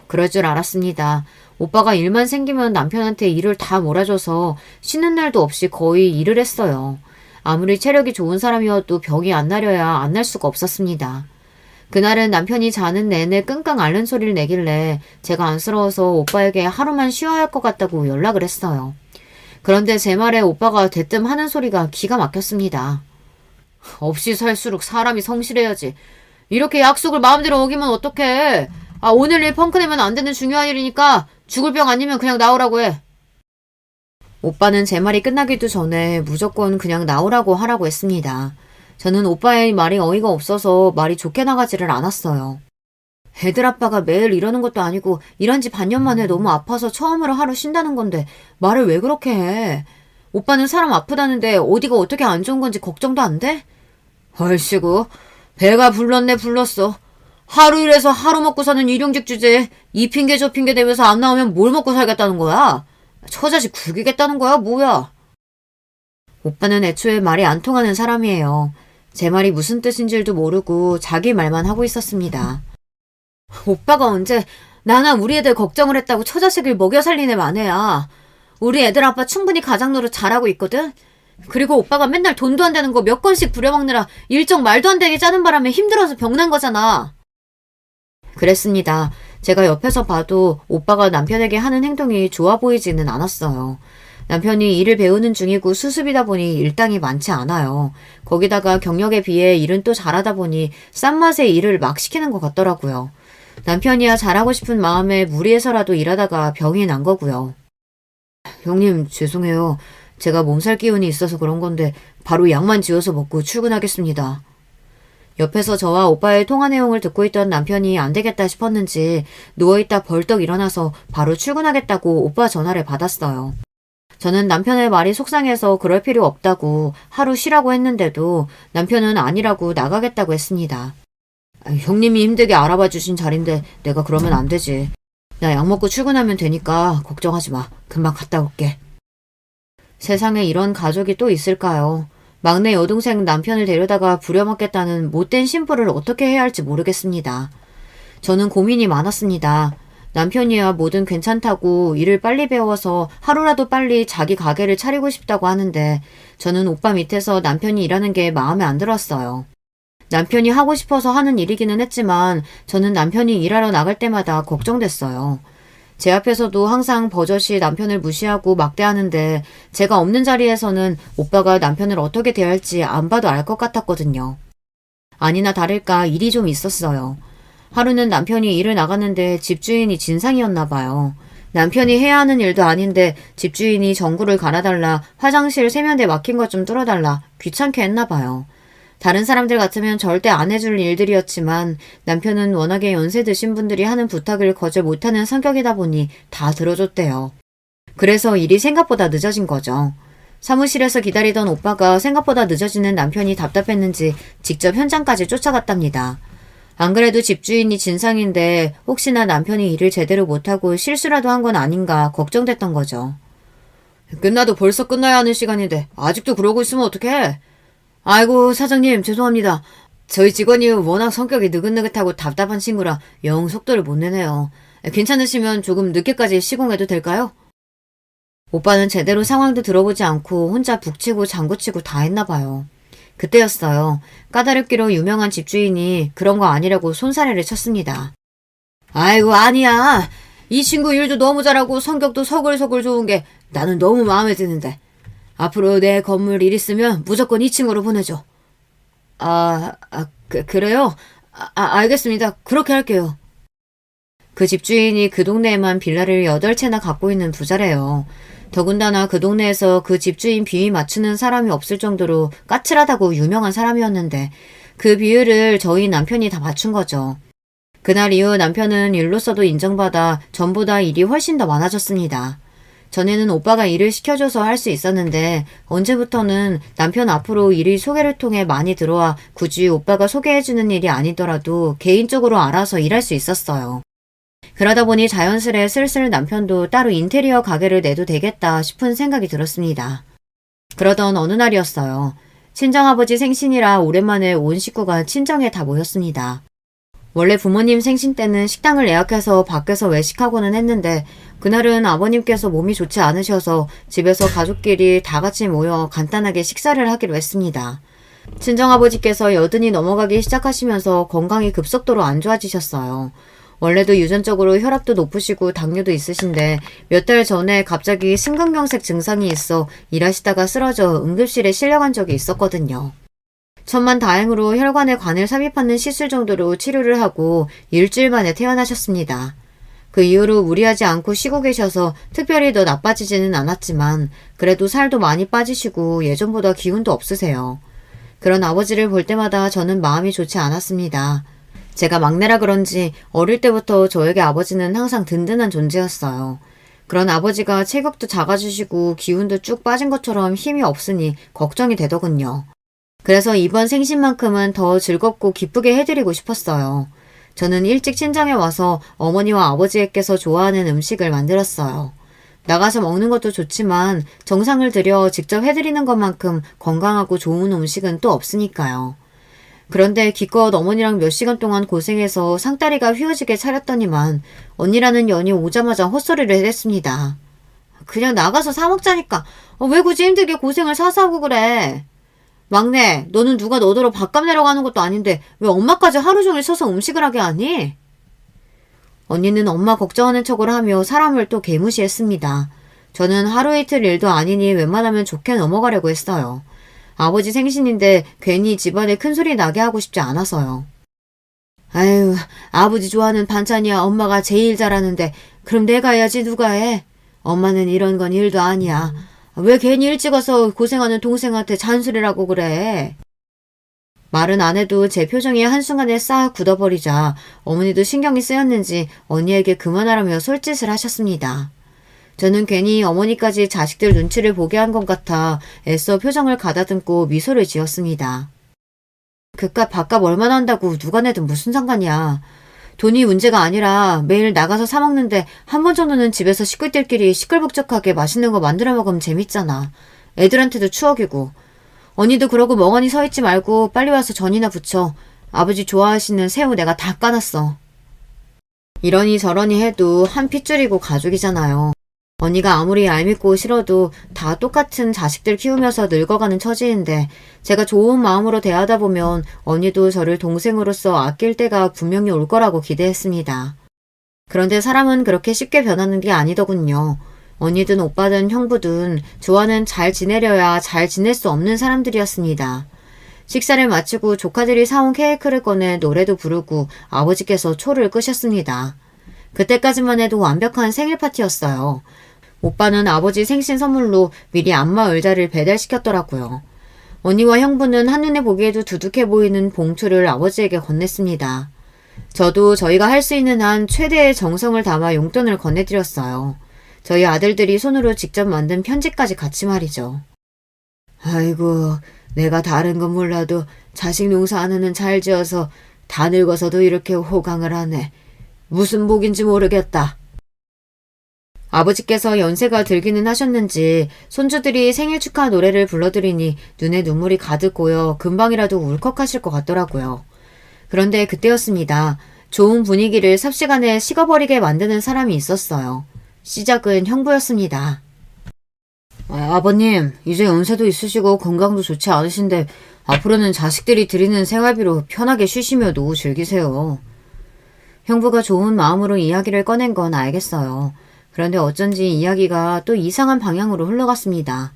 그럴 줄 알았습니다. 오빠가 일만 생기면 남편한테 일을 다 몰아줘서 쉬는 날도 없이 거의 일을 했어요. 아무리 체력이 좋은 사람이어도 병이 안 나려야 안 날 수가 없었습니다. 그날은 남편이 자는 내내 끙끙 앓는 소리를 내길래 제가 안쓰러워서 오빠에게 하루만 쉬어야 할 것 같다고 연락을 했어요. 그런데 제 말에 오빠가 대뜸 하는 소리가 기가 막혔습니다. 없이 살수록 사람이 성실해야지. 이렇게 약속을 마음대로 어기면 어떡해. 오늘 일 펑크 내면 안 되는 중요한 일이니까 죽을 병 아니면 그냥 나오라고 해. 오빠는 제 말이 끝나기도 전에 무조건 그냥 나오라고 하라고 했습니다. 저는 오빠의 말이 어이가 없어서 말이 좋게 나가지를 않았어요. 애들 아빠가 매일 이러는 것도 아니고 일한 지 반년 만에 너무 아파서 처음으로 하루 쉰다는 건데 말을 왜 그렇게 해? 오빠는 사람 아프다는데 어디가 어떻게 안 좋은 건지 걱정도 안 돼? 얼씨구, 배가 불렀네 불렀어. 하루 일해서 하루 먹고 사는 일용직 주제에 이 핑계 저 핑계 대면서 안 나오면 뭘 먹고 살겠다는 거야? 처자식 굴기겠다는 거야 뭐야? 오빠는 애초에 말이 안 통하는 사람이에요. 제 말이 무슨 뜻인 줄도 모르고 자기 말만 하고 있었습니다. 오빠가 언제 나나 우리 애들 걱정을 했다고 처자식을 먹여 살리네 마네야. 우리 애들 아빠 충분히 가장 노릇 잘하고 있거든? 그리고 오빠가 맨날 돈도 안 되는 거 몇 건씩 부려먹느라 일정 말도 안 되게 짜는 바람에 힘들어서 병난 거잖아. 그랬습니다. 제가 옆에서 봐도 오빠가 남편에게 하는 행동이 좋아 보이지는 않았어요. 남편이 일을 배우는 중이고 수습이다 보니 일당이 많지 않아요. 거기다가 경력에 비해 일은 또 잘하다 보니 싼 맛에 일을 막 시키는 것 같더라고요. 남편이야 잘하고 싶은 마음에 무리해서라도 일하다가 병이 난 거고요. 형님 죄송해요. 제가 몸살 기운이 있어서 그런 건데 바로 약만 지어서 먹고 출근하겠습니다. 옆에서 저와 오빠의 통화 내용을 듣고 있던 남편이 안 되겠다 싶었는지 누워있다 벌떡 일어나서 바로 출근하겠다고 오빠 전화를 받았어요. 저는 남편의 말이 속상해서 그럴 필요 없다고 하루 쉬라고 했는데도 남편은 아니라고 나가겠다고 했습니다. 형님이 힘들게 알아봐 주신 자리인데 내가 그러면 안 되지. 나 약 먹고 출근하면 되니까 걱정하지 마. 금방 갔다 올게. 세상에 이런 가족이 또 있을까요? 막내 여동생 남편을 데려다가 부려먹겠다는 못된 심부를 어떻게 해야 할지 모르겠습니다. 저는 고민이 많았습니다. 남편이야 뭐든 괜찮다고 일을 빨리 배워서 하루라도 빨리 자기 가게를 차리고 싶다고 하는데 저는 오빠 밑에서 남편이 일하는 게 마음에 안 들었어요. 남편이 하고 싶어서 하는 일이기는 했지만 저는 남편이 일하러 나갈 때마다 걱정됐어요. 제 앞에서도 항상 버젓이 남편을 무시하고 막대하는데 제가 없는 자리에서는 오빠가 남편을 어떻게 대할지 안 봐도 알 것 같았거든요. 아니나 다를까 일이 좀 있었어요. 하루는 남편이 일을 나갔는데 집주인이 진상이었나 봐요. 남편이 해야 하는 일도 아닌데 집주인이 전구를 갈아달라, 화장실 세면대 막힌 것 좀 뚫어달라, 귀찮게 했나 봐요. 다른 사람들 같으면 절대 안 해줄 일들이었지만 남편은 워낙에 연세 드신 분들이 하는 부탁을 거절 못하는 성격이다 보니 다 들어줬대요. 그래서 일이 생각보다 늦어진 거죠. 사무실에서 기다리던 오빠가 생각보다 늦어지는 남편이 답답했는지 직접 현장까지 쫓아갔답니다. 안 그래도 집주인이 진상인데 혹시나 남편이 일을 제대로 못하고 실수라도 한 건 아닌가 걱정됐던 거죠. 끝나도 벌써 끝나야 하는 시간인데 아직도 그러고 있으면 어떡해? 아이고 사장님 죄송합니다. 저희 직원이 워낙 성격이 느긋느긋하고 답답한 친구라 영 속도를 못 내네요. 괜찮으시면 조금 늦게까지 시공해도 될까요? 오빠는 제대로 상황도 들어보지 않고 혼자 북치고 장구치고 다 했나 봐요. 그때였어요. 까다롭기로 유명한 집주인이 그런 거 아니라고 손사래를 쳤습니다. 아이고 아니야. 이 친구 일도 너무 잘하고 성격도 서글서글 좋은 게 나는 너무 마음에 드는데. 앞으로 내 건물 일 있으면 무조건 2층으로 보내줘. 그래요? 알겠습니다. 그렇게 할게요. 그 집주인이 그 동네에만 빌라를 8채나 갖고 있는 부자래요. 더군다나 그 동네에서 그 집주인 비위 맞추는 사람이 없을 정도로 까칠하다고 유명한 사람이었는데 그 비율을 저희 남편이 다 맞춘 거죠. 그날 이후 남편은 일로서도 인정받아 전보다 일이 훨씬 더 많아졌습니다. 전에는 오빠가 일을 시켜줘서 할 수 있었는데 언제부터는 남편 앞으로 일이 소개를 통해 많이 들어와 굳이 오빠가 소개해주는 일이 아니더라도 개인적으로 알아서 일할 수 있었어요. 그러다 보니 자연스레 슬슬 남편도 따로 인테리어 가게를 내도 되겠다 싶은 생각이 들었습니다. 그러던 어느 날이었어요. 친정아버지 생신이라 오랜만에 온 식구가 친정에 다 모였습니다. 원래 부모님 생신 때는 식당을 예약해서 밖에서 외식하고는 했는데 그날은 아버님께서 몸이 좋지 않으셔서 집에서 가족끼리 다 같이 모여 간단하게 식사를 하기로 했습니다. 친정아버지께서 여든이 넘어가기 시작하시면서 건강이 급속도로 안 좋아지셨어요. 원래도 유전적으로 혈압도 높으시고 당뇨도 있으신데 몇 달 전에 갑자기 심근경색 증상이 있어 일하시다가 쓰러져 응급실에 실려간 적이 있었거든요. 천만다행으로 혈관에 관을 삽입하는 시술 정도로 치료를 하고 일주일 만에 퇴원하셨습니다. 그 이후로 무리하지 않고 쉬고 계셔서 특별히 더 나빠지지는 않았지만 그래도 살도 많이 빠지시고 예전보다 기운도 없으세요. 그런 아버지를 볼 때마다 저는 마음이 좋지 않았습니다. 제가 막내라 그런지 어릴 때부터 저에게 아버지는 항상 든든한 존재였어요. 그런 아버지가 체격도 작아지시고 기운도 쭉 빠진 것처럼 힘이 없으니 걱정이 되더군요. 그래서 이번 생신만큼은 더 즐겁고 기쁘게 해드리고 싶었어요. 저는 일찍 친정에 와서 어머니와 아버지께서 좋아하는 음식을 만들었어요. 나가서 먹는 것도 좋지만 정성을 들여 직접 해드리는 것만큼 건강하고 좋은 음식은 또 없으니까요. 그런데 기껏 어머니랑 몇 시간 동안 고생해서 상다리가 휘어지게 차렸더니만 언니라는 년이 오자마자 헛소리를 했습니다. 그냥 나가서 사 먹자니까 왜 굳이 힘들게 고생을 사서 하고 그래. 막내, 너는 누가 너더러 밥값 내려가는 것도 아닌데 왜 엄마까지 하루 종일 서서 음식을 하게 하니? 언니는 엄마 걱정하는 척을 하며 사람을 또 개무시했습니다. 저는 하루 이틀 일도 아니니 웬만하면 좋게 넘어가려고 했어요. 아버지 생신인데 괜히 집안에 큰소리 나게 하고 싶지 않아서요. 아유, 아버지 좋아하는 반찬이야 엄마가 제일 잘하는데 그럼 내가 해야지 누가 해? 엄마는 이런 건 일도 아니야. 왜 괜히 일찍 와서 고생하는 동생한테 잔소리라고 그래? 말은 안 해도 제 표정이 한순간에 싹 굳어버리자 어머니도 신경이 쓰였는지 언니에게 그만하라며 솔짓을 하셨습니다. 저는 괜히 어머니까지 자식들 눈치를 보게 한 것 같아 애써 표정을 가다듬고 미소를 지었습니다. 그깟 밥값 얼마나 한다고 누가 내든 무슨 상관이야. 돈이 문제가 아니라 매일 나가서 사 먹는데 한 번 정도는 집에서 식구들끼리 시끌벅적하게 맛있는 거 만들어 먹으면 재밌잖아. 애들한테도 추억이고. 언니도 그러고 멍하니 서 있지 말고 빨리 와서 전이나 부쳐. 아버지 좋아하시는 새우 내가 다 까놨어. 이러니 저러니 해도 한 핏줄이고 가족이잖아요. 언니가 아무리 얄밉고 싫어도 다 똑같은 자식들 키우면서 늙어가는 처지인데 제가 좋은 마음으로 대하다 보면 언니도 저를 동생으로서 아낄 때가 분명히 올 거라고 기대했습니다. 그런데 사람은 그렇게 쉽게 변하는 게 아니더군요. 언니든 오빠든 형부든 조화는 잘 지내려야 잘 지낼 수 없는 사람들이었습니다. 식사를 마치고 조카들이 사온 케이크를 꺼내 노래도 부르고 아버지께서 초를 끄셨습니다. 그때까지만 해도 완벽한 생일 파티였어요. 오빠는 아버지 생신 선물로 미리 안마 의자를 배달시켰더라고요. 언니와 형부는 한눈에 보기에도 두둑해 보이는 봉투를 아버지에게 건넸습니다. 저도 저희가 할 수 있는 한 최대의 정성을 담아 용돈을 건네드렸어요. 저희 아들들이 손으로 직접 만든 편지까지 같이 말이죠. 아이고, 내가 다른 건 몰라도 자식 농사 하나는 잘 지어서 다 늙어서도 이렇게 호강을 하네. 무슨 복인지 모르겠다. 아버지께서 연세가 들기는 하셨는지 손주들이 생일 축하 노래를 불러드리니 눈에 눈물이 가득 고여 금방이라도 울컥하실 것 같더라고요. 그런데 그때였습니다. 좋은 분위기를 삽시간에 식어버리게 만드는 사람이 있었어요. 시작은 형부였습니다. 아버님, 이제 연세도 있으시고 건강도 좋지 않으신데 앞으로는 자식들이 드리는 생활비로 편하게 쉬시며 노후 즐기세요. 형부가 좋은 마음으로 이야기를 꺼낸 건 알겠어요. 그런데 어쩐지 이야기가 또 이상한 방향으로 흘러갔습니다.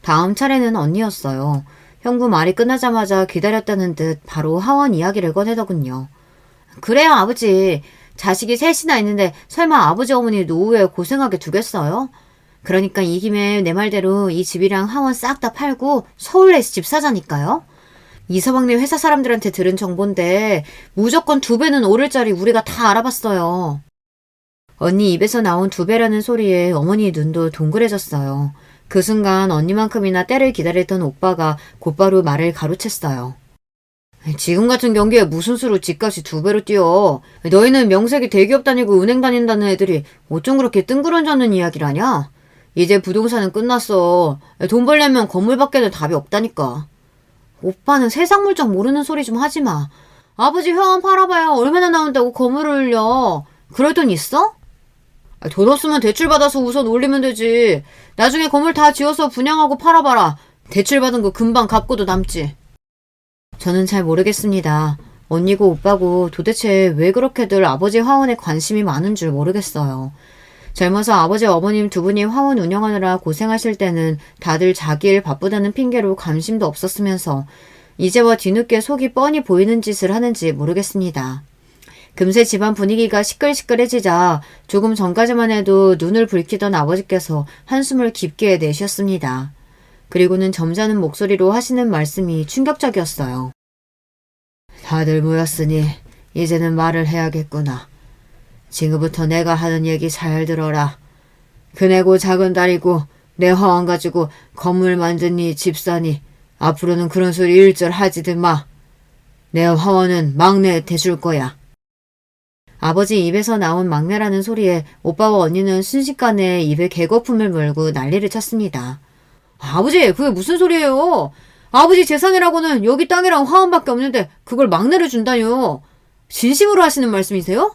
다음 차례는 언니였어요. 형부 말이 끝나자마자 기다렸다는 듯 바로 하원 이야기를 꺼내더군요. 그래요, 아버지. 자식이 셋이나 있는데 설마 아버지 어머니 노후에 고생하게 두겠어요? 그러니까 이 김에 내 말대로 이 집이랑 하원 싹 다 팔고 서울에 집 사자니까요. 이서방네 회사 사람들한테 들은 정보인데 무조건 2배는 오를 자리 우리가 다 알아봤어요. 언니 입에서 나온 2배라는 소리에 어머니 눈도 동그래졌어요. 그 순간 언니만큼이나 때를 기다렸던 오빠가 곧바로 말을 가로챘어요. 지금 같은 경기에 무슨 수로 집값이 2배로 뛰어. 너희는 명색이 대기업 다니고 은행 다닌다는 애들이 어쩜 그렇게 뜬구름 잡는 이야기를 하냐? 이제 부동산은 끝났어. 돈 벌려면 건물밖에는 답이 없다니까. 오빠는 세상 물정 모르는 소리 좀 하지 마. 아버지 회원 팔아봐야 얼마나 나온다고 건물을 올려. 그럴 돈 있어? 돈 없으면 대출받아서 우선 올리면 되지. 나중에 건물 다 지어서 분양하고 팔아봐라. 대출받은 거 금방 갚고도 남지. 저는 잘 모르겠습니다. 언니고 오빠고 도대체 왜 그렇게들 아버지 화원에 관심이 많은 줄 모르겠어요. 젊어서 아버지 어머님 2분이 화원 운영하느라 고생하실 때는 다들 자기 일 바쁘다는 핑계로 관심도 없었으면서 이제와 뒤늦게 속이 뻔히 보이는 짓을 하는지 모르겠습니다. 금세 집안 분위기가 시끌시끌해지자 조금 전까지만 해도 눈을 붉히던 아버지께서 한숨을 깊게 내쉬었습니다. 그리고는 점잖은 목소리로 하시는 말씀이 충격적이었어요. 다들 모였으니 이제는 말을 해야겠구나. 지금부터 내가 하는 얘기 잘 들어라. 그네고 작은 딸이고 내 화원 가지고 건물 만드니 집사니 앞으로는 그런 소리 일절 하지들 마. 내 화원은 막내한테 줄 거야. 아버지 입에서 나온 막내라는 소리에 오빠와 언니는 순식간에 입에 개거품을 물고 난리를 쳤습니다. 아버지, 그게 무슨 소리예요? 아버지 재산이라고는 여기 땅이랑 화원밖에 없는데 그걸 막내를 준다뇨. 진심으로 하시는 말씀이세요?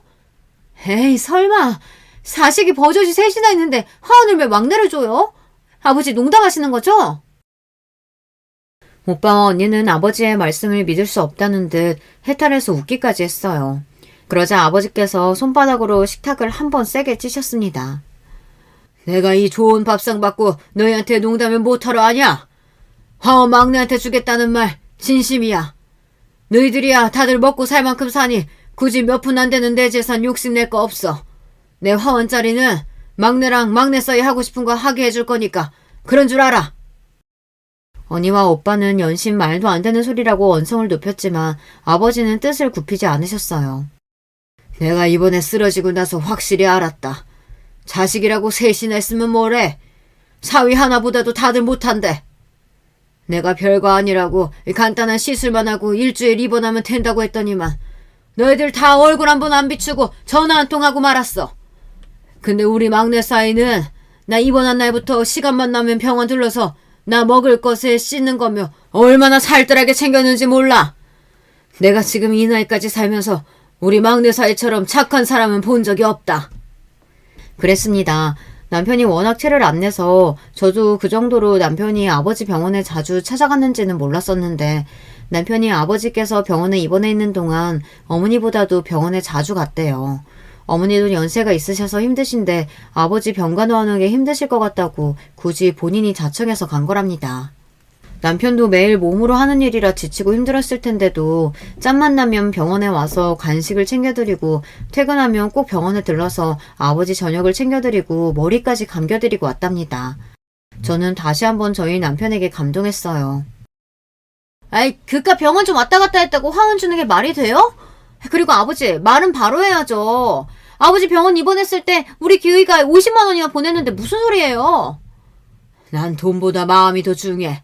에이, 설마. 자식이 버젓이 셋이나 있는데 화원을 왜 막내를 줘요? 아버지 농담하시는 거죠? 오빠와 언니는 아버지의 말씀을 믿을 수 없다는 듯 해탈해서 웃기까지 했어요. 그러자 아버지께서 손바닥으로 식탁을 한번 세게 찌셨습니다. 내가 이 좋은 밥상 받고 너희한테 농담을 못하러 하냐? 화원 막내한테 주겠다는 말 진심이야. 너희들이야 다들 먹고 살 만큼 사니 굳이 몇 푼 안 되는 내 재산 욕심낼 거 없어. 내 화원짜리는 막내랑 막내 사이 하고 싶은 거 하게 해줄 거니까 그런 줄 알아. 언니와 오빠는 연신 말도 안 되는 소리라고 언성을 높였지만 아버지는 뜻을 굽히지 않으셨어요. 내가 이번에 쓰러지고 나서 확실히 알았다. 자식이라고 셋이나 있으면 뭐래? 사위 하나보다도 다들 못한대. 내가 별거 아니라고 간단한 시술만 하고 일주일 입원하면 된다고 했더니만 너희들 다 얼굴 한 번 안 비추고 전화 한 통 하고 말았어. 근데 우리 막내 사위는 나 입원한 날부터 시간만 나면 병원 들러서 나 먹을 것에 씻는 거며 얼마나 살뜰하게 챙겼는지 몰라. 내가 지금 이 나이까지 살면서 우리 막내 사위처럼 착한 사람은 본 적이 없다. 그랬습니다. 남편이 워낙 티를 안 내서 저도 그 정도로 남편이 아버지 병원에 자주 찾아갔는지는 몰랐었는데 남편이 아버지께서 병원에 입원해 있는 동안 어머니보다도 병원에 자주 갔대요. 어머니도 연세가 있으셔서 힘드신데 아버지 병간호하는 게 힘드실 것 같다고 굳이 본인이 자청해서 간 거랍니다. 남편도 매일 몸으로 하는 일이라 지치고 힘들었을 텐데도 짬만 나면 병원에 와서 간식을 챙겨드리고 퇴근하면 꼭 병원에 들러서 아버지 저녁을 챙겨드리고 머리까지 감겨드리고 왔답니다. 저는 다시 한번 저희 남편에게 감동했어요. 아이, 그깟 병원 좀 왔다 갔다 했다고 화원 주는 게 말이 돼요? 그리고 아버지, 말은 바로 해야죠. 아버지 병원 입원했을 때 우리 기의가 50만 원이나 보냈는데 무슨 소리예요? 난 돈보다 마음이 더 중요해.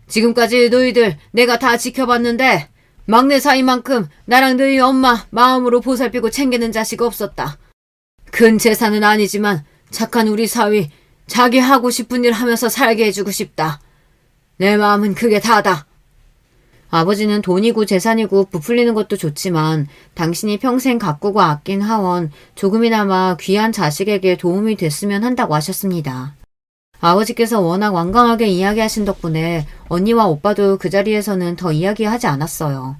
지금까지 너희들 내가 다 지켜봤는데 막내 사이만큼 나랑 너희 엄마 마음으로 보살피고 챙기는 자식 없었다. 큰 재산은 아니지만 착한 우리 사위 자기 하고 싶은 일 하면서 살게 해주고 싶다. 내 마음은 그게 다다. 아버지는 돈이고 재산이고 부풀리는 것도 좋지만 당신이 평생 가꾸고 아낀 하원 조금이나마 귀한 자식에게 도움이 됐으면 한다고 하셨습니다. 아버지께서 워낙 완강하게 이야기하신 덕분에 언니와 오빠도 그 자리에서는 더 이야기하지 않았어요.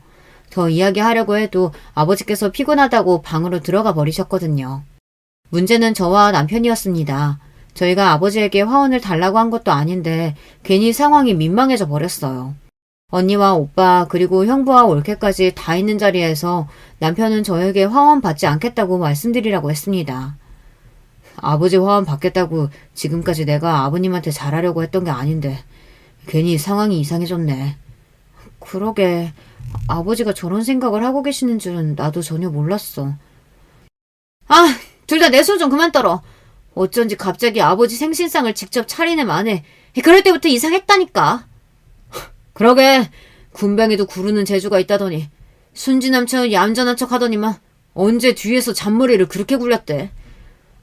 더 이야기하려고 해도 아버지께서 피곤하다고 방으로 들어가 버리셨거든요. 문제는 저와 남편이었습니다. 저희가 아버지에게 화원을 달라고 한 것도 아닌데 괜히 상황이 민망해져 버렸어요. 언니와 오빠 그리고 형부와 올케까지 다 있는 자리에서 남편은 저에게 화원 받지 않겠다고 말씀드리라고 했습니다. 아버지 화원 받겠다고 지금까지 내가 아버님한테 잘하려고 했던 게 아닌데 괜히 상황이 이상해졌네. 그러게 아버지가 저런 생각을 하고 계시는 줄은 나도 전혀 몰랐어. 아, 둘 다 내 손 좀 그만 떨어. 어쩐지 갑자기 아버지 생신상을 직접 차리네 마네. 그럴 때부터 이상했다니까. 그러게 군뱅이도 구르는 재주가 있다더니 순진함처럼 얌전한 척 하더니만 언제 뒤에서 잔머리를 그렇게 굴렸대.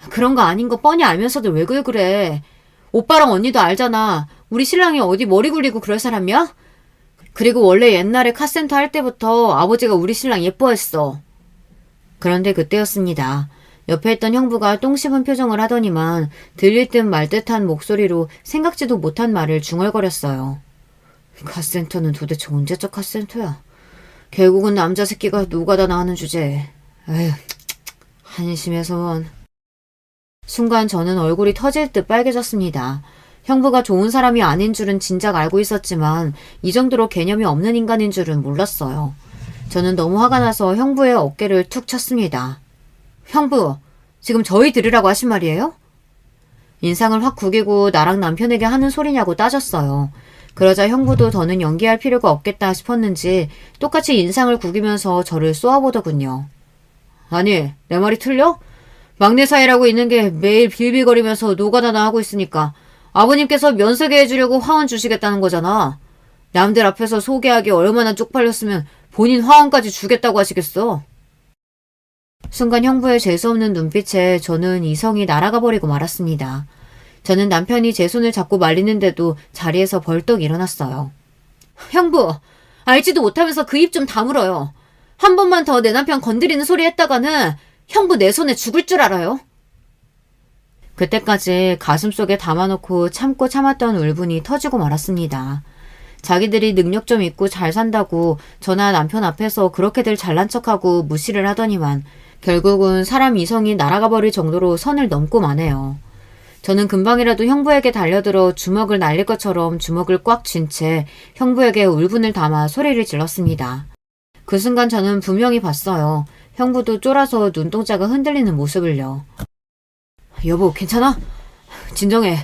그런 거 아닌 거 뻔히 알면서도 왜 그래. 오빠랑 언니도 알잖아. 우리 신랑이 어디 머리 굴리고 그럴 사람이야? 그리고 원래 옛날에 카센터 할 때부터 아버지가 우리 신랑 예뻐했어. 그런데 그때였습니다. 옆에 있던 형부가 똥 씹은 표정을 하더니만 들릴 듯 말 듯한 목소리로 생각지도 못한 말을 중얼거렸어요. 카센터는 도대체 언제적 카센터야? 결국은 남자 새끼가 노가다 나가는 주제에. 에휴, 한심해서 원. 순간 저는 얼굴이 터질 듯 빨개졌습니다. 형부가 좋은 사람이 아닌 줄은 진작 알고 있었지만 이 정도로 개념이 없는 인간인 줄은 몰랐어요. 저는 너무 화가 나서 형부의 어깨를 툭 쳤습니다. 형부, 지금 저희 들으라고 하신 말이에요? 인상을 확 구기고 나랑 남편에게 하는 소리냐고 따졌어요. 그러자 형부도 더는 연기할 필요가 없겠다 싶었는지 똑같이 인상을 구기면서 저를 쏘아보더군요. 아니, 내 말이 틀려? 막내 사이라고 있는 게 매일 빌빌거리면서 노가다나 하고 있으니까 아버님께서 면세게 해주려고 화원 주시겠다는 거잖아. 남들 앞에서 소개하기 얼마나 쪽팔렸으면 본인 화원까지 주겠다고 하시겠어. 순간 형부의 재수없는 눈빛에 저는 이성이 날아가 버리고 말았습니다. 저는 남편이 제 손을 잡고 말리는데도 자리에서 벌떡 일어났어요. 형부, 알지도 못하면서 그 입 좀 다물어요. 한 번만 더 내 남편 건드리는 소리 했다가는 형부 내 손에 죽을 줄 알아요. 그때까지 가슴속에 담아놓고 참고 참았던 울분이 터지고 말았습니다. 자기들이 능력 좀 있고 잘 산다고 저나 남편 앞에서 그렇게들 잘난 척하고 무시를 하더니만 결국은 사람 이성이 날아가 버릴 정도로 선을 넘고 마네요. 저는 금방이라도 형부에게 달려들어 주먹을 날릴 것처럼 주먹을 꽉 쥔 채 형부에게 울분을 담아 소리를 질렀습니다. 그 순간 저는 분명히 봤어요. 형부도 쫄아서 눈동자가 흔들리는 모습을요. 여보, 괜찮아? 진정해.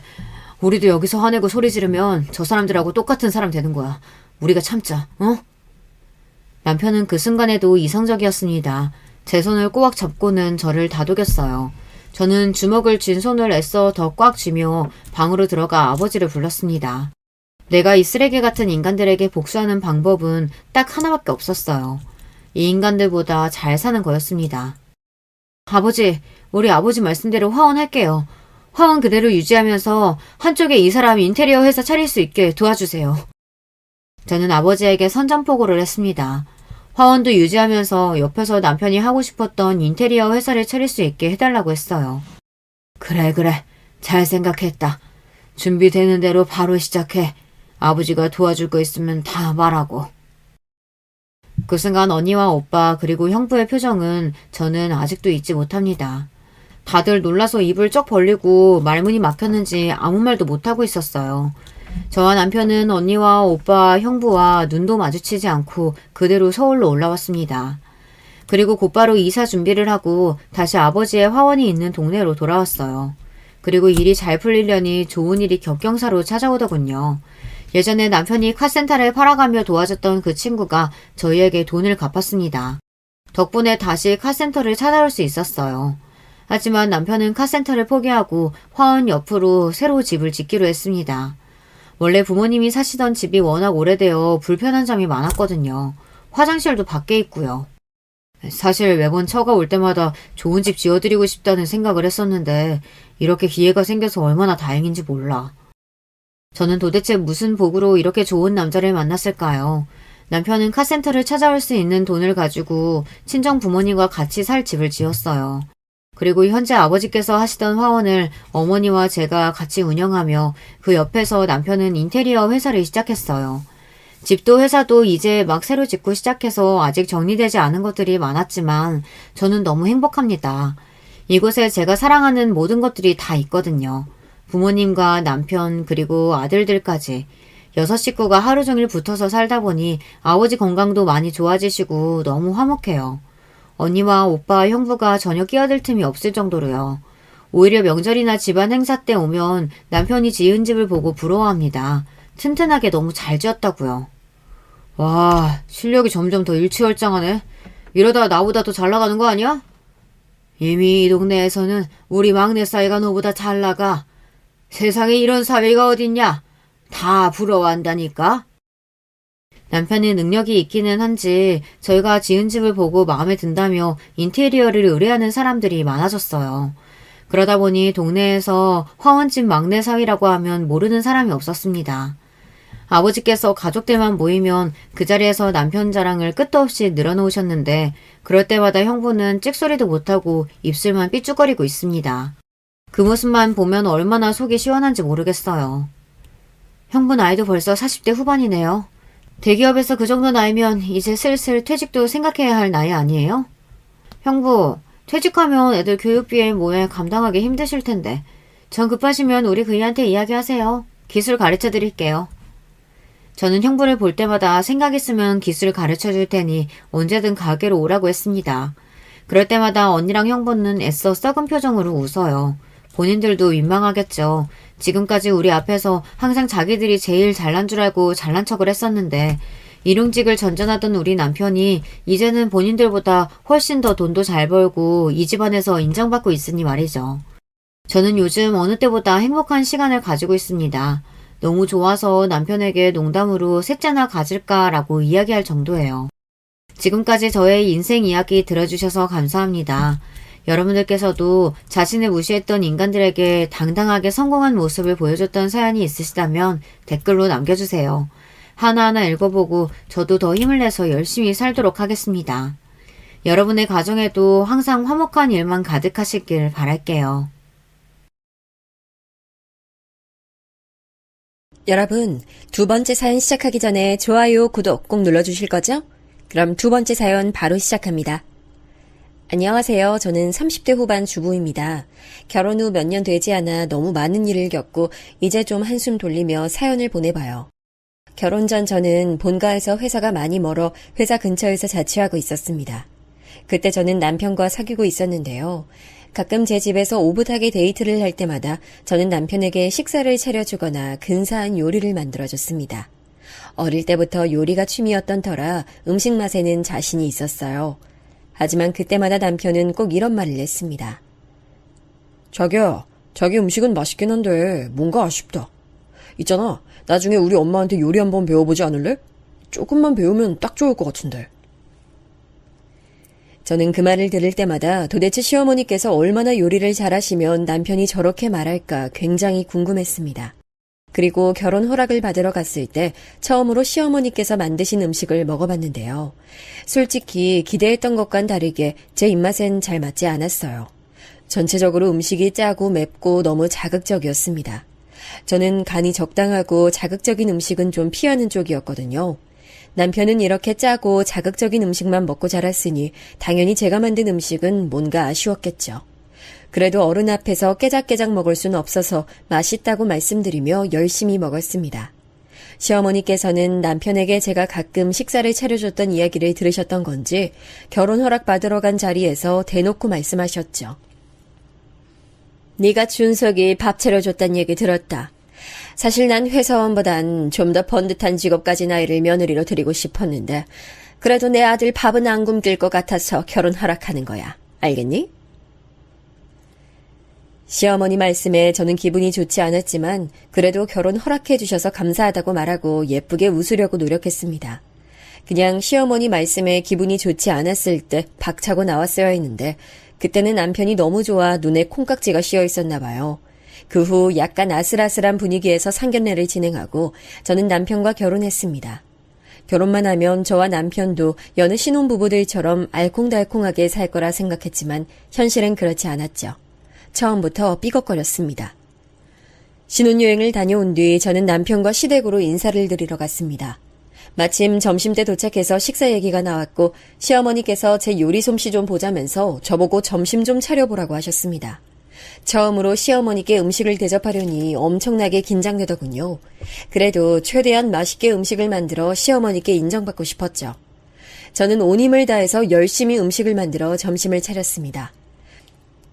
우리도 여기서 화내고 소리 지르면 저 사람들하고 똑같은 사람 되는 거야. 우리가 참자, 어? 남편은 그 순간에도 이성적이었습니다. 제 손을 꼬박 잡고는 저를 다독였어요. 저는 주먹을 쥔 손을 애써 더 꽉 쥐며 방으로 들어가 아버지를 불렀습니다. 내가 이 쓰레기 같은 인간들에게 복수하는 방법은 딱 하나밖에 없었어요. 이 인간들보다 잘 사는 거였습니다. 아버지, 우리 아버지 말씀대로 화원할게요. 화원 그대로 유지하면서 한쪽에 이 사람 인테리어 회사 차릴 수 있게 도와주세요. 저는 아버지에게 선전포고를 했습니다. 화원도 유지하면서 옆에서 남편이 하고 싶었던 인테리어 회사를 차릴 수 있게 해달라고 했어요. 그래, 잘 생각했다. 준비되는 대로 바로 시작해. 아버지가 도와줄 거 있으면 다 말하고. 그 순간 언니와 오빠 그리고 형부의 표정은 저는 아직도 잊지 못합니다. 다들 놀라서 입을 쩍 벌리고 말문이 막혔는지 아무 말도 못하고 있었어요. 저와 남편은 언니와 오빠, 형부와 눈도 마주치지 않고 그대로 서울로 올라왔습니다. 그리고 곧바로 이사 준비를 하고 다시 아버지의 화원이 있는 동네로 돌아왔어요. 그리고 일이 잘 풀리려니 좋은 일이 격경사로 찾아오더군요. 예전에 남편이 카센터를 팔아가며 도와줬던 그 친구가 저희에게 돈을 갚았습니다. 덕분에 다시 카센터를 찾아올 수 있었어요. 하지만 남편은 카센터를 포기하고 화원 옆으로 새로 집을 짓기로 했습니다. 원래 부모님이 사시던 집이 워낙 오래되어 불편한 점이 많았거든요. 화장실도 밖에 있고요. 사실 매번 처가 올 때마다 좋은 집 지어드리고 싶다는 생각을 했었는데 이렇게 기회가 생겨서 얼마나 다행인지 몰라. 저는 도대체 무슨 복으로 이렇게 좋은 남자를 만났을까요? 남편은 카센터를 찾아올 수 있는 돈을 가지고 친정 부모님과 같이 살 집을 지었어요. 그리고 현재 아버지께서 하시던 화원을 어머니와 제가 같이 운영하며 그 옆에서 남편은 인테리어 회사를 시작했어요. 집도 회사도 이제 막 새로 짓고 시작해서 아직 정리되지 않은 것들이 많았지만 저는 너무 행복합니다. 이곳에 제가 사랑하는 모든 것들이 다 있거든요. 부모님과 남편 그리고 아들들까지 6식구가 하루 종일 붙어서 살다 보니 아버지 건강도 많이 좋아지시고 너무 화목해요. 언니와 오빠, 형부가 전혀 끼어들 틈이 없을 정도로요. 오히려 명절이나 집안 행사 때 오면 남편이 지은 집을 보고 부러워합니다. 튼튼하게 너무 잘 지었다고요. 와, 실력이 점점 더 일취월장하네. 이러다 나보다 더 잘 나가는 거 아니야? 이미 이 동네에서는 우리 막내 사이가 너보다 잘 나가. 세상에 이런 사위가 어딨냐? 다 부러워한다니까. 남편이 능력이 있기는 한지 저희가 지은 집을 보고 마음에 든다며 인테리어를 의뢰하는 사람들이 많아졌어요. 그러다 보니 동네에서 화원집 막내 사위라고 하면 모르는 사람이 없었습니다. 아버지께서 가족들만 모이면 그 자리에서 남편 자랑을 끝도 없이 늘어놓으셨는데 그럴 때마다 형부는 찍소리도 못하고 입술만 삐죽거리고 있습니다. 그 모습만 보면 얼마나 속이 시원한지 모르겠어요. 형부 나이도 벌써 40대 후반이네요. 대기업에서 그 정도 나이면 이제 슬슬 퇴직도 생각해야 할 나이 아니에요? 형부, 퇴직하면 애들 교육비에 뭐에 감당하기 힘드실 텐데. 전 급하시면 우리 그이한테 이야기하세요. 기술 가르쳐 드릴게요. 저는 형부를 볼 때마다 생각 있으면 기술 가르쳐 줄 테니 언제든 가게로 오라고 했습니다. 그럴 때마다 언니랑 형부는 애써 썩은 표정으로 웃어요. 본인들도 민망하겠죠. 지금까지 우리 앞에서 항상 자기들이 제일 잘난 줄 알고 잘난 척을 했었는데 일용직을 전전하던 우리 남편이 이제는 본인들보다 훨씬 더 돈도 잘 벌고 이 집안에서 인정받고 있으니 말이죠. 저는 요즘 어느 때보다 행복한 시간을 가지고 있습니다. 너무 좋아서 남편에게 농담으로 셋째나 가질까라고 이야기할 정도예요. 지금까지 저의 인생 이야기 들어주셔서 감사합니다. 여러분들께서도 자신을 무시했던 인간들에게 당당하게 성공한 모습을 보여줬던 사연이 있으시다면 댓글로 남겨주세요. 하나하나 읽어보고 저도 더 힘을 내서 열심히 살도록 하겠습니다. 여러분의 가정에도 항상 화목한 일만 가득하시길 바랄게요. 여러분, 두 번째 사연 시작하기 전에 좋아요, 구독 꼭 눌러주실 거죠? 그럼 두 번째 사연 바로 시작합니다. 안녕하세요. 저는 30대 후반 주부입니다. 결혼 후 몇 년 되지 않아 너무 많은 일을 겪고 이제 좀 한숨 돌리며 사연을 보내봐요. 결혼 전 저는 본가에서 회사가 많이 멀어 회사 근처에서 자취하고 있었습니다. 그때 저는 남편과 사귀고 있었는데요. 가끔 제 집에서 오붓하게 데이트를 할 때마다 저는 남편에게 식사를 차려주거나 근사한 요리를 만들어줬습니다. 어릴 때부터 요리가 취미였던 터라 음식 맛에는 자신이 있었어요. 하지만 그때마다 남편은 꼭 이런 말을 했습니다. 자기야, 자기 음식은 맛있긴 한데 뭔가 아쉽다. 있잖아, 나중에 우리 엄마한테 요리 한번 배워보지 않을래? 조금만 배우면 딱 좋을 것 같은데. 저는 그 말을 들을 때마다 도대체 시어머니께서 얼마나 요리를 잘하시면 남편이 저렇게 말할까 굉장히 궁금했습니다. 그리고 결혼 허락을 받으러 갔을 때 처음으로 시어머니께서 만드신 음식을 먹어봤는데요. 솔직히 기대했던 것과는 다르게 제 입맛엔 잘 맞지 않았어요. 전체적으로 음식이 짜고 맵고 너무 자극적이었습니다. 저는 간이 적당하고 자극적인 음식은 좀 피하는 쪽이었거든요. 남편은 이렇게 짜고 자극적인 음식만 먹고 자랐으니 당연히 제가 만든 음식은 뭔가 아쉬웠겠죠. 그래도 어른 앞에서 깨작깨작 먹을 수는 없어서 맛있다고 말씀드리며 열심히 먹었습니다. 시어머니께서는 남편에게 제가 가끔 식사를 차려줬던 이야기를 들으셨던 건지 결혼 허락 받으러 간 자리에서 대놓고 말씀하셨죠. 네가 준석이 밥 차려줬단 얘기 들었다. 사실 난 회사원보단 좀 더 번듯한 직업 가진 아이를 며느리로 드리고 싶었는데 그래도 내 아들 밥은 안 굶길 것 같아서 결혼 허락하는 거야. 알겠니? 시어머니 말씀에 저는 기분이 좋지 않았지만 그래도 결혼 허락해 주셔서 감사하다고 말하고 예쁘게 웃으려고 노력했습니다. 그냥 시어머니 말씀에 기분이 좋지 않았을 때 박차고 나왔어야 했는데 그때는 남편이 너무 좋아 눈에 콩깍지가 씌어 있었나 봐요. 그 후 약간 아슬아슬한 분위기에서 상견례를 진행하고 저는 남편과 결혼했습니다. 결혼만 하면 저와 남편도 여느 신혼부부들처럼 알콩달콩하게 살 거라 생각했지만 현실은 그렇지 않았죠. 처음부터 삐걱거렸습니다. 신혼여행을 다녀온 뒤 저는 남편과 시댁으로 인사를 드리러 갔습니다. 마침 점심때 도착해서 식사 얘기가 나왔고 시어머니께서 제 요리 솜씨 좀 보자면서 저보고 점심 좀 차려보라고 하셨습니다. 처음으로 시어머니께 음식을 대접하려니 엄청나게 긴장되더군요. 그래도 최대한 맛있게 음식을 만들어 시어머니께 인정받고 싶었죠. 저는 온 힘을 다해서 열심히 음식을 만들어 점심을 차렸습니다.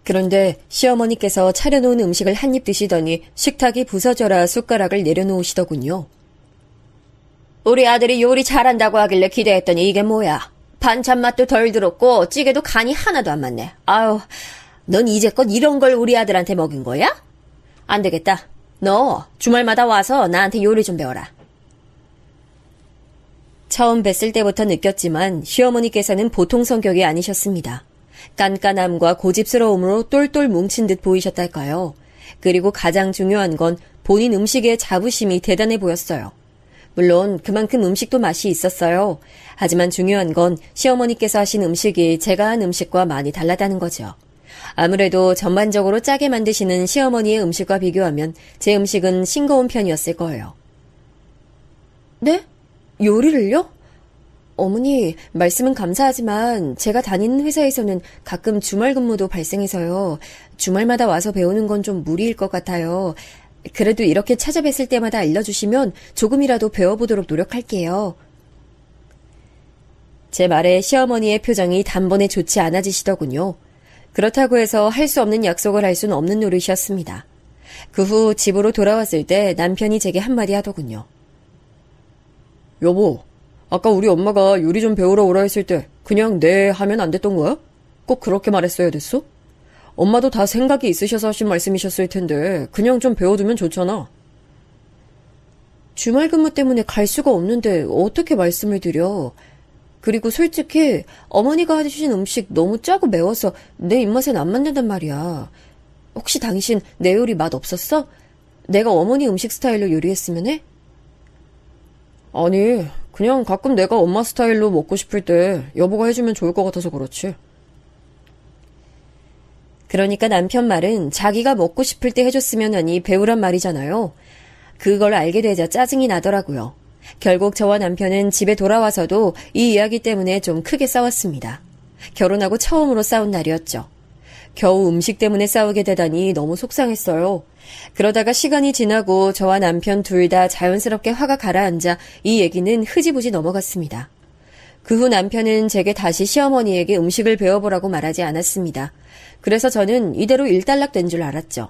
그런데 시어머니께서 차려놓은 음식을 한 입 드시더니 식탁이 부서져라 숟가락을 내려놓으시더군요. 우리 아들이 요리 잘한다고 하길래 기대했더니 이게 뭐야. 반찬 맛도 덜 들었고 찌개도 간이 하나도 안 맞네. 아유, 넌 이제껏 이런 걸 우리 아들한테 먹인 거야? 안 되겠다. 너 주말마다 와서 나한테 요리 좀 배워라. 처음 뵀을 때부터 느꼈지만 시어머니께서는 보통 성격이 아니셨습니다. 깐깐함과 고집스러움으로 똘똘 뭉친 듯 보이셨달까요? 그리고 가장 중요한 건 본인 음식에 자부심이 대단해 보였어요. 물론 그만큼 음식도 맛이 있었어요. 하지만 중요한 건 시어머니께서 하신 음식이 제가 한 음식과 많이 달랐다는 거죠. 아무래도 전반적으로 짜게 만드시는 시어머니의 음식과 비교하면 제 음식은 싱거운 편이었을 거예요. 네? 요리를요? 어머니, 말씀은 감사하지만 제가 다니는 회사에서는 가끔 주말 근무도 발생해서요. 주말마다 와서 배우는 건 좀 무리일 것 같아요. 그래도 이렇게 찾아뵀을 때마다 알려주시면 조금이라도 배워보도록 노력할게요. 제 말에 시어머니의 표정이 단번에 좋지 않아지시더군요. 그렇다고 해서 할 수 없는 약속을 할 수는 없는 노릇이었습니다. 그 후 집으로 돌아왔을 때 남편이 제게 한마디 하더군요. 여보, 아까 우리 엄마가 요리 좀 배우러 오라 했을 때 그냥 네 하면 안 됐던 거야? 꼭 그렇게 말했어야 됐어? 엄마도 다 생각이 있으셔서 하신 말씀이셨을 텐데 그냥 좀 배워두면 좋잖아. 주말 근무 때문에 갈 수가 없는데 어떻게 말씀을 드려. 그리고 솔직히 어머니가 해주신 음식 너무 짜고 매워서 내 입맛엔 안 맞는단 말이야. 혹시 당신 내 요리 맛 없었어? 내가 어머니 음식 스타일로 요리했으면 해? 아니, 그냥 가끔 내가 엄마 스타일로 먹고 싶을 때 여보가 해주면 좋을 것 같아서 그렇지. 그러니까 남편 말은 자기가 먹고 싶을 때 해줬으면 하니 배우란 말이잖아요. 그걸 알게 되자 짜증이 나더라고요. 결국 저와 남편은 집에 돌아와서도 이 이야기 때문에 좀 크게 싸웠습니다. 결혼하고 처음으로 싸운 날이었죠. 겨우 음식 때문에 싸우게 되다니 너무 속상했어요. 그러다가 시간이 지나고 저와 남편 둘 다 자연스럽게 화가 가라앉아 이 얘기는 흐지부지 넘어갔습니다. 그 후 남편은 제게 다시 시어머니에게 음식을 배워보라고 말하지 않았습니다. 그래서 저는 이대로 일단락된 줄 알았죠.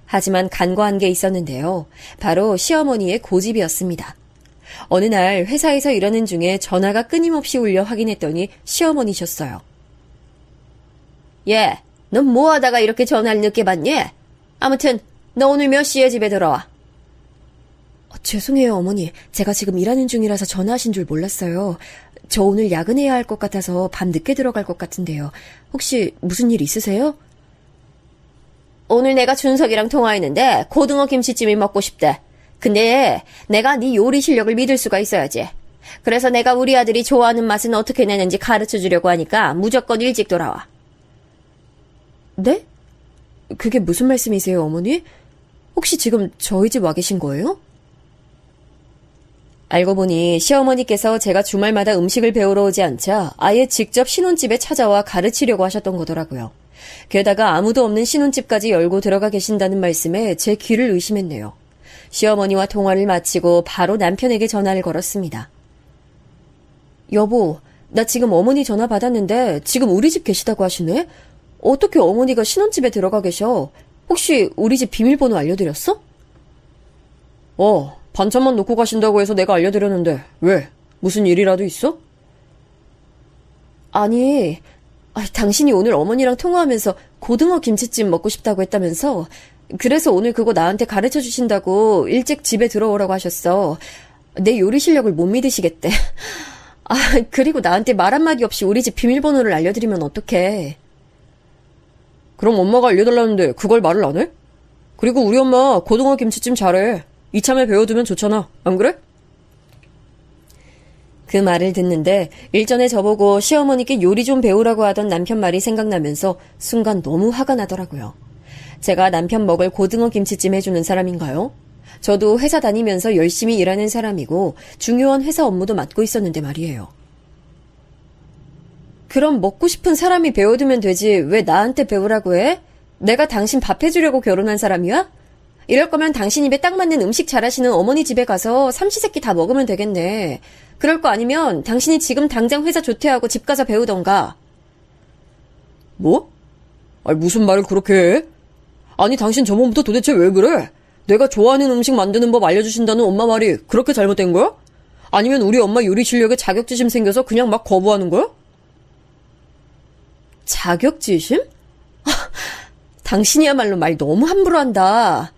하지만 간과한 게 있었는데요. 바로 시어머니의 고집이었습니다. 어느 날 회사에서 일하는 중에 전화가 끊임없이 울려 확인했더니 시어머니셨어요. 예, 넌 뭐 하다가 이렇게 전화를 늦게 받니? 아무튼 너 오늘 몇 시에 집에 들어와? 죄송해요, 어머니. 제가 지금 일하는 중이라서 전화하신 줄 몰랐어요. 저 오늘 야근해야 할 것 같아서 밤 늦게 들어갈 것 같은데요. 혹시 무슨 일 있으세요? 오늘 내가 준석이랑 통화했는데 고등어 김치찜이 먹고 싶대. 근데 내가 네 요리 실력을 믿을 수가 있어야지. 그래서 내가 우리 아들이 좋아하는 맛은 어떻게 내는지 가르쳐 주려고 하니까 무조건 일찍 돌아와. 네? 그게 무슨 말씀이세요, 어머니? 혹시 지금 저희 집 와 계신 거예요? 알고 보니 시어머니께서 제가 주말마다 음식을 배우러 오지 않자 아예 직접 신혼집에 찾아와 가르치려고 하셨던 거더라고요. 게다가 아무도 없는 신혼집까지 열고 들어가 계신다는 말씀에 제 귀를 의심했네요. 시어머니와 통화를 마치고 바로 남편에게 전화를 걸었습니다. 여보, 나 지금 어머니 전화 받았는데 지금 우리 집 계시다고 하시네? 어떻게 어머니가 신혼집에 들어가 계셔? 혹시 우리 집 비밀번호 알려드렸어? 반찬만 놓고 가신다고 해서 내가 알려드렸는데 왜? 무슨 일이라도 있어? 아니, 당신이 오늘 어머니랑 통화하면서 고등어 김치찜 먹고 싶다고 했다면서 그래서 오늘 그거 나한테 가르쳐 주신다고 일찍 집에 들어오라고 하셨어. 내 요리 실력을 못 믿으시겠대. 그리고 나한테 말 한마디 없이 우리 집 비밀번호를 알려드리면 어떡해. 그럼 엄마가 알려달라는데 그걸 말을 안 해? 그리고 우리 엄마 고등어 김치찜 잘해. 이참에 배워두면 좋잖아. 안 그래? 그 말을 듣는데 일전에 저보고 시어머니께 요리 좀 배우라고 하던 남편 말이 생각나면서 순간 너무 화가 나더라고요. 제가 남편 먹을 고등어 김치찜 해주는 사람인가요? 저도 회사 다니면서 열심히 일하는 사람이고 중요한 회사 업무도 맡고 있었는데 말이에요. 그럼 먹고 싶은 사람이 배워두면 되지 왜 나한테 배우라고 해? 내가 당신 밥 해주려고 결혼한 사람이야? 이럴 거면 당신 입에 딱 맞는 음식 잘하시는 어머니 집에 가서 삼시세끼 다 먹으면 되겠네. 그럴 거 아니면 당신이 지금 당장 회사 조퇴하고 집 가서 배우던가. 뭐? 무슨 말을 그렇게 해? 아니 당신 저번부터 도대체 왜 그래? 내가 좋아하는 음식 만드는 법 알려주신다는 엄마 말이 그렇게 잘못된 거야? 아니면 우리 엄마 요리 실력에 자격지심 생겨서 그냥 막 거부하는 거야? 자격지심? 당신이야말로 말 너무 함부로 한다.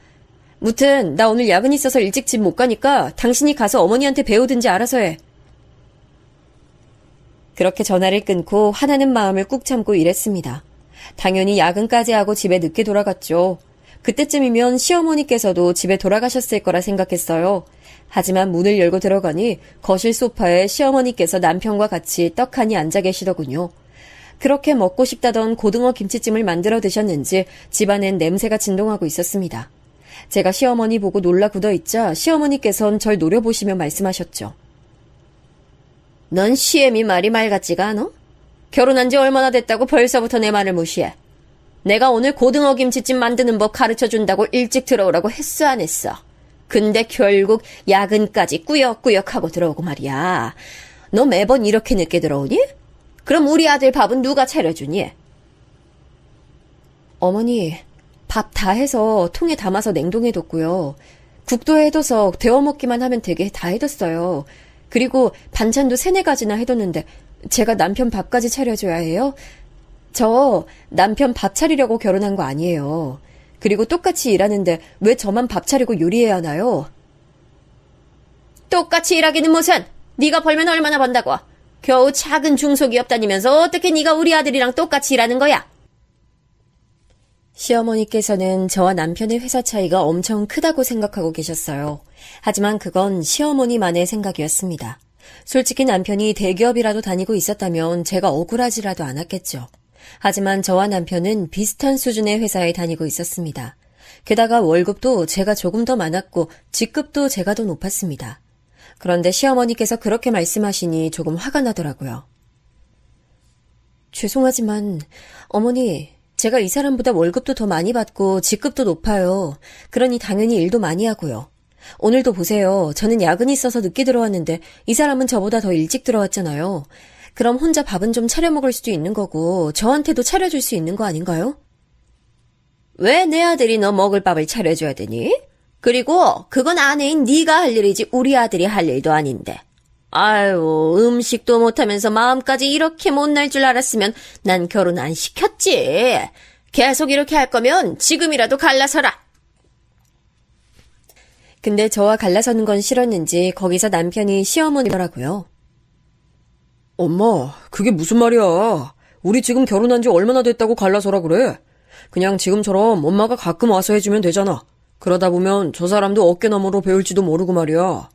무튼 나 오늘 야근 있어서 일찍 집 못 가니까 당신이 가서 어머니한테 배우든지 알아서 해. 그렇게 전화를 끊고 화나는 마음을 꾹 참고 일했습니다. 당연히 야근까지 하고 집에 늦게 돌아갔죠. 그때쯤이면 시어머니께서도 집에 돌아가셨을 거라 생각했어요. 하지만 문을 열고 들어가니 거실 소파에 시어머니께서 남편과 같이 떡하니 앉아 계시더군요. 그렇게 먹고 싶다던 고등어 김치찜을 만들어 드셨는지 집안엔 냄새가 진동하고 있었습니다. 제가 시어머니 보고 놀라 굳어있자 시어머니께선 절 노려보시며 말씀하셨죠. 넌 시애미 말이 말 같지가 않아? 결혼한 지 얼마나 됐다고 벌써부터 내 말을 무시해. 내가 오늘 고등어 김치찜 만드는 법 가르쳐준다고 일찍 들어오라고 했어, 안 했어? 근데 결국 야근까지 꾸역꾸역 하고 들어오고 말이야. 너 매번 이렇게 늦게 들어오니? 그럼 우리 아들 밥은 누가 차려주니? 어머니, 밥 다 해서 통에 담아서 냉동해뒀고요. 국도 해둬서 데워 먹기만 하면 되게 다 해뒀어요. 그리고 반찬도 3-4가지나 해뒀는데 제가 남편 밥까지 차려줘야 해요? 저 남편 밥 차리려고 결혼한 거 아니에요. 그리고 똑같이 일하는데 왜 저만 밥 차리고 요리해야 하나요? 똑같이 일하기는 무슨? 네가 벌면 얼마나 번다고? 겨우 작은 중소기업 다니면서 어떻게 네가 우리 아들이랑 똑같이 일하는 거야? 시어머니께서는 저와 남편의 회사 차이가 엄청 크다고 생각하고 계셨어요. 하지만 그건 시어머니만의 생각이었습니다. 솔직히 남편이 대기업이라도 다니고 있었다면 제가 억울하지라도 않았겠죠. 하지만 저와 남편은 비슷한 수준의 회사에 다니고 있었습니다. 게다가 월급도 제가 조금 더 많았고 직급도 제가 더 높았습니다. 그런데 시어머니께서 그렇게 말씀하시니 조금 화가 나더라고요. 죄송하지만 어머니, 제가 이 사람보다 월급도 더 많이 받고 직급도 높아요. 그러니 당연히 일도 많이 하고요. 오늘도 보세요. 저는 야근이 있어서 늦게 들어왔는데 이 사람은 저보다 더 일찍 들어왔잖아요. 그럼 혼자 밥은 좀 차려 먹을 수도 있는 거고 저한테도 차려줄 수 있는 거 아닌가요? 왜 내 아들이 너 먹을 밥을 차려줘야 되니? 그리고 그건 아내인 네가 할 일이지 우리 아들이 할 일도 아닌데. 아유, 음식도 못하면서 마음까지 이렇게 못날 줄 알았으면 난 결혼 안 시켰지. 계속 이렇게 할 거면 지금이라도 갈라서라. 근데 저와 갈라서는 건 싫었는지 거기서 남편이 시어머니더라고요. 엄마, 그게 무슨 말이야. 우리 지금 결혼한 지 얼마나 됐다고 갈라서라 그래. 그냥 지금처럼 엄마가 가끔 와서 해주면 되잖아. 그러다 보면 저 사람도 어깨너머로 배울지도 모르고 말이야.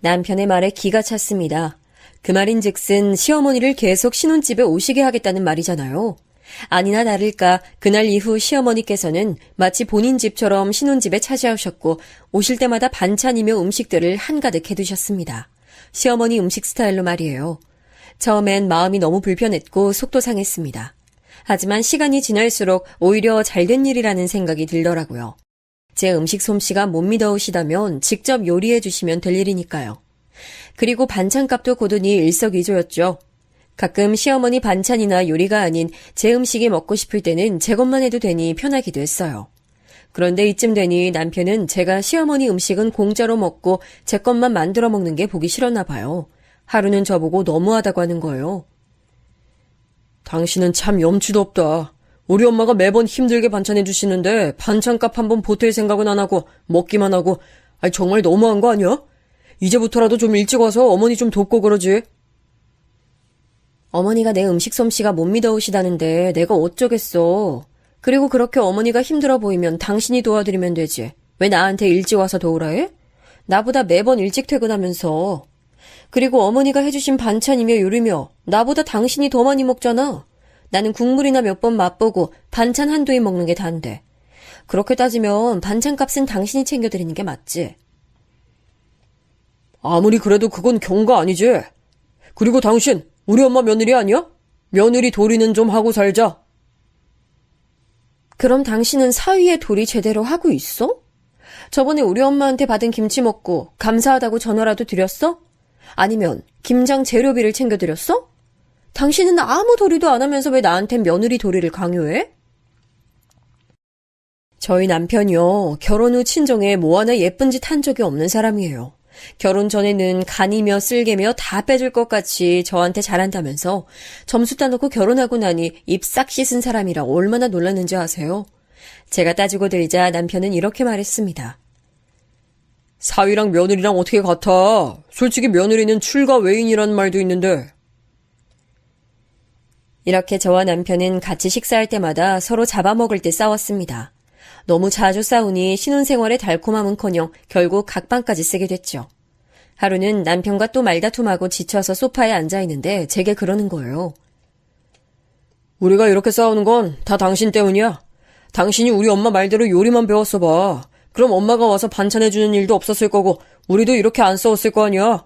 남편의 말에 기가 찼습니다. 그 말인즉슨 시어머니를 계속 신혼집에 오시게 하겠다는 말이잖아요. 아니나 다를까 그날 이후 시어머니께서는 마치 본인 집처럼 신혼집에 차지하셨고 오실 때마다 반찬이며 음식들을 한가득 해두셨습니다. 시어머니 음식 스타일로 말이에요. 처음엔 마음이 너무 불편했고 속도 상했습니다. 하지만 시간이 지날수록 오히려 잘된 일이라는 생각이 들더라고요. 제 음식 솜씨가 못 믿어오시다면 직접 요리해 주시면 될 일이니까요. 그리고 반찬값도 고르니 일석이조였죠. 가끔 시어머니 반찬이나 요리가 아닌 제 음식이 먹고 싶을 때는 제 것만 해도 되니 편하기도 했어요. 그런데 이쯤 되니 남편은 제가 시어머니 음식은 공짜로 먹고 제 것만 만들어 먹는 게 보기 싫었나 봐요. 하루는 저보고 너무하다고 하는 거예요. 당신은 참 염치도 없다. 우리 엄마가 매번 힘들게 반찬해 주시는데 반찬값 한번 보탤 생각은 안 하고 먹기만 하고 정말 너무한 거 아니야? 이제부터라도 좀 일찍 와서 어머니 좀 돕고 그러지. 어머니가 내 음식 솜씨가 못 믿어오시다는데 내가 어쩌겠어. 그리고 그렇게 어머니가 힘들어 보이면 당신이 도와드리면 되지. 왜 나한테 일찍 와서 도우라 해? 나보다 매번 일찍 퇴근하면서. 그리고 어머니가 해주신 반찬이며 요리며 나보다 당신이 더 많이 먹잖아. 나는 국물이나 몇 번 맛보고 반찬 한두 입 먹는 게 다인데. 그렇게 따지면 반찬값은 당신이 챙겨드리는 게 맞지. 아무리 그래도 그건 경가 아니지. 그리고 당신 우리 엄마 며느리 아니야? 며느리 도리는 좀 하고 살자. 그럼 당신은 사위의 도리 제대로 하고 있어? 저번에 우리 엄마한테 받은 김치 먹고 감사하다고 전화라도 드렸어? 아니면 김장 재료비를 챙겨드렸어? 당신은 아무 도리도 안 하면서 왜 나한텐 며느리 도리를 강요해? 저희 남편이요. 결혼 후 친정에 뭐 하나 예쁜 짓 한 적이 없는 사람이에요. 결혼 전에는 간이며 쓸개며 다 빼줄 것 같이 저한테 잘한다면서 점수 따놓고 결혼하고 나니 입 싹 씻은 사람이라 얼마나 놀랐는지 아세요? 제가 따지고 들자 남편은 이렇게 말했습니다. 사위랑 며느리랑 어떻게 같아? 솔직히 며느리는 출가 외인이라는 말도 있는데. 이렇게 저와 남편은 같이 식사할 때마다 서로 잡아먹을 때 싸웠습니다. 너무 자주 싸우니 신혼생활의 달콤함은커녕 결국 각방까지 쓰게 됐죠. 하루는 남편과 또 말다툼하고 지쳐서 소파에 앉아있는데 제게 그러는 거예요. 우리가 이렇게 싸우는 건 다 당신 때문이야. 당신이 우리 엄마 말대로 요리만 배웠어 봐. 그럼 엄마가 와서 반찬해주는 일도 없었을 거고 우리도 이렇게 안 싸웠을 거 아니야.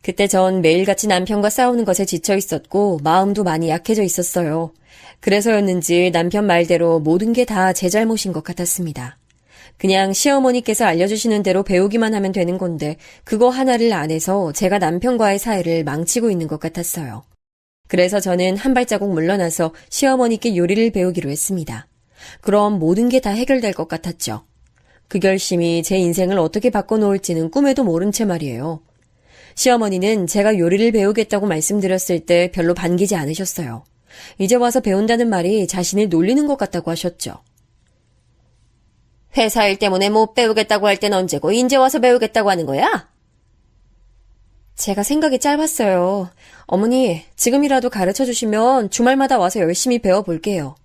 그때 전 매일같이 남편과 싸우는 것에 지쳐 있었고 마음도 많이 약해져 있었어요. 그래서였는지 남편 말대로 모든 게 다 제 잘못인 것 같았습니다. 그냥 시어머니께서 알려주시는 대로 배우기만 하면 되는 건데 그거 하나를 안 해서 제가 남편과의 사이를 망치고 있는 것 같았어요. 그래서 저는 한 발자국 물러나서 시어머니께 요리를 배우기로 했습니다. 그럼 모든 게 다 해결될 것 같았죠. 그 결심이 제 인생을 어떻게 바꿔놓을지는 꿈에도 모른 채 말이에요. 시어머니는 제가 요리를 배우겠다고 말씀드렸을 때 별로 반기지 않으셨어요. 이제 와서 배운다는 말이 자신을 놀리는 것 같다고 하셨죠. 회사 일 때문에 못 배우겠다고 할 땐 언제고 이제 와서 배우겠다고 하는 거야? 제가 생각이 짧았어요. 어머니, 지금이라도 가르쳐 주시면 주말마다 와서 열심히 배워볼게요.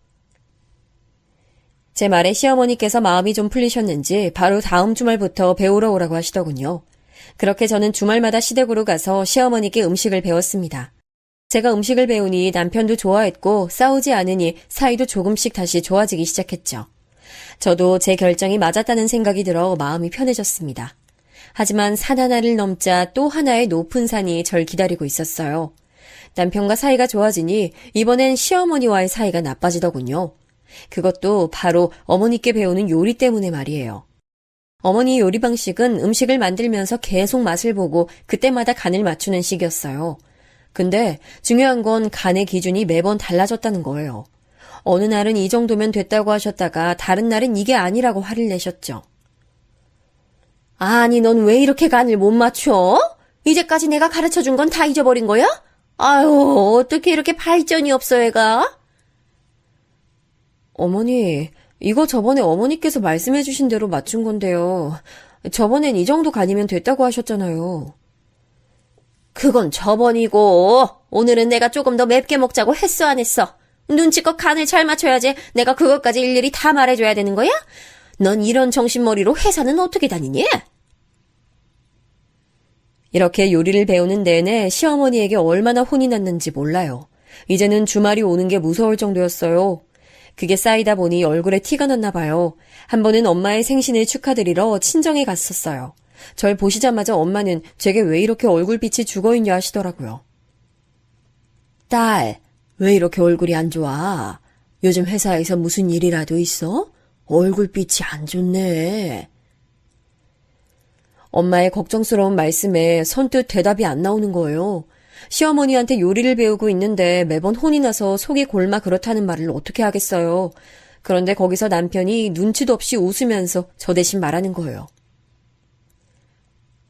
제 말에 시어머니께서 마음이 좀 풀리셨는지 바로 다음 주말부터 배우러 오라고 하시더군요. 그렇게 저는 주말마다 시댁으로 가서 시어머니께 음식을 배웠습니다. 제가 음식을 배우니 남편도 좋아했고 싸우지 않으니 사이도 조금씩 다시 좋아지기 시작했죠. 저도 제 결정이 맞았다는 생각이 들어 마음이 편해졌습니다. 하지만 산 하나를 넘자 또 하나의 높은 산이 절 기다리고 있었어요. 남편과 사이가 좋아지니 이번엔 시어머니와의 사이가 나빠지더군요. 그것도 바로 어머니께 배우는 요리 때문에 말이에요. 어머니 요리 방식은 음식을 만들면서 계속 맛을 보고 그때마다 간을 맞추는 식이었어요. 근데 중요한 건 간의 기준이 매번 달라졌다는 거예요. 어느 날은 이 정도면 됐다고 하셨다가 다른 날은 이게 아니라고 화를 내셨죠. 아니, 넌 왜 이렇게 간을 못 맞춰? 이제까지 내가 가르쳐준 건 다 잊어버린 거야? 아유, 어떻게 이렇게 발전이 없어, 애가? 어머니, 이거 저번에 어머니께서 말씀해 주신 대로 맞춘 건데요. 저번엔 이 정도 간이면 됐다고 하셨잖아요. 그건 저번이고 오늘은 내가 조금 더 맵게 먹자고 했어 안 했어? 눈치껏 간을 잘 맞춰야지 내가 그것까지 일일이 다 말해줘야 되는 거야? 넌 이런 정신머리로 회사는 어떻게 다니니? 이렇게 요리를 배우는 내내 시어머니에게 얼마나 혼이 났는지 몰라요. 이제는 주말이 오는 게 무서울 정도였어요. 그게 쌓이다 보니 얼굴에 티가 났나 봐요. 한 번은 엄마의 생신을 축하드리러 친정에 갔었어요. 절 보시자마자 엄마는 제게 왜 이렇게 얼굴빛이 죽어있냐 하시더라고요. 딸, 왜 이렇게 얼굴이 안 좋아? 요즘 회사에서 무슨 일이라도 있어? 얼굴빛이 안 좋네. 엄마의 걱정스러운 말씀에 선뜻 대답이 안 나오는 거예요. 시어머니한테 요리를 배우고 있는데 매번 혼이 나서 속이 골마 그렇다는 말을 어떻게 하겠어요. 그런데 거기서 남편이 눈치도 없이 웃으면서 저 대신 말하는 거예요.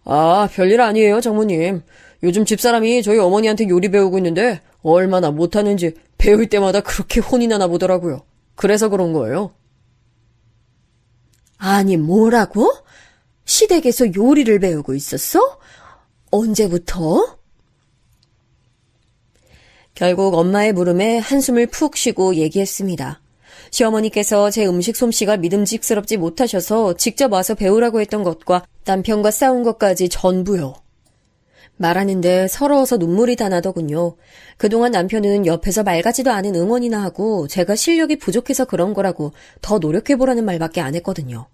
아, 별일 아니에요, 장모님. 요즘 집사람이 저희 어머니한테 요리 배우고 있는데 얼마나 못하는지 배울 때마다 그렇게 혼이 나나 보더라고요. 그래서 그런 거예요. 아니, 뭐라고? 시댁에서 요리를 배우고 있었어? 언제부터? 결국 엄마의 물음에 한숨을 푹 쉬고 얘기했습니다. 시어머니께서 제 음식 솜씨가 믿음직스럽지 못하셔서 직접 와서 배우라고 했던 것과 남편과 싸운 것까지 전부요. 말하는데 서러워서 눈물이 다 나더군요. 그동안 남편은 옆에서 말 같지도 않은 응원이나 하고 제가 실력이 부족해서 그런 거라고 더 노력해보라는 말밖에 안 했거든요.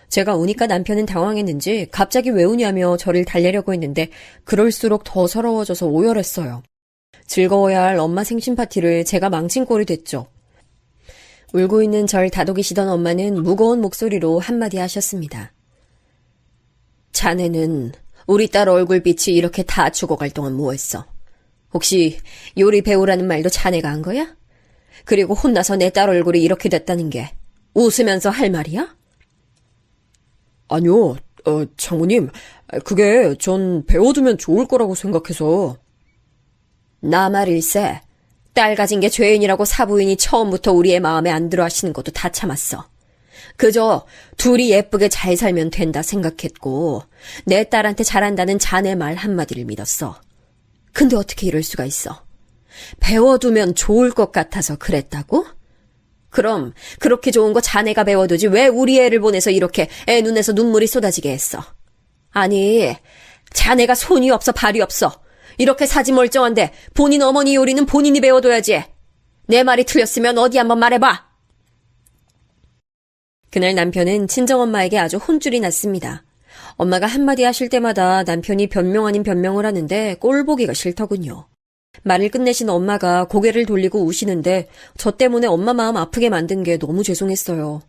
제가 우니까 남편은 당황했는지 갑자기 왜 우냐며 저를 달래려고 했는데 그럴수록 더 서러워져서 오열했어요. 즐거워야 할 엄마 생신 파티를 제가 망친 꼴이 됐죠. 울고 있는 절 다독이시던 엄마는 무거운 목소리로 한마디 하셨습니다. 자네는 우리 딸 얼굴빛이 이렇게 다 죽어갈 동안 뭐 했어? 혹시 요리 배우라는 말도 자네가 한 거야? 그리고 혼나서 내 딸 얼굴이 이렇게 됐다는 게 웃으면서 할 말이야? 아니요, 장모님, 그게 전 배워두면 좋을 거라고 생각해서. 나 말일세. 딸 가진 게 죄인이라고 사부인이 처음부터 우리의 마음에 안 들어 하시는 것도 다 참았어. 그저 둘이 예쁘게 잘 살면 된다 생각했고 내 딸한테 잘한다는 자네 말 한마디를 믿었어. 근데 어떻게 이럴 수가 있어? 배워두면 좋을 것 같아서 그랬다고? 그럼 그렇게 좋은 거 자네가 배워두지 왜 우리 애를 보내서 이렇게 애 눈에서 눈물이 쏟아지게 했어? 아니, 자네가 손이 없어 발이 없어. 이렇게 사지 멀쩡한데 본인 어머니 요리는 본인이 배워둬야지. 내 말이 틀렸으면 어디 한번 말해봐. 그날 남편은 친정엄마에게 아주 혼쭐이 났습니다. 엄마가 한마디 하실 때마다 남편이 변명 아닌 변명을 하는데 꼴보기가 싫더군요. 말을 끝내신 엄마가 고개를 돌리고 우시는데 저 때문에 엄마 마음 아프게 만든 게 너무 죄송했어요.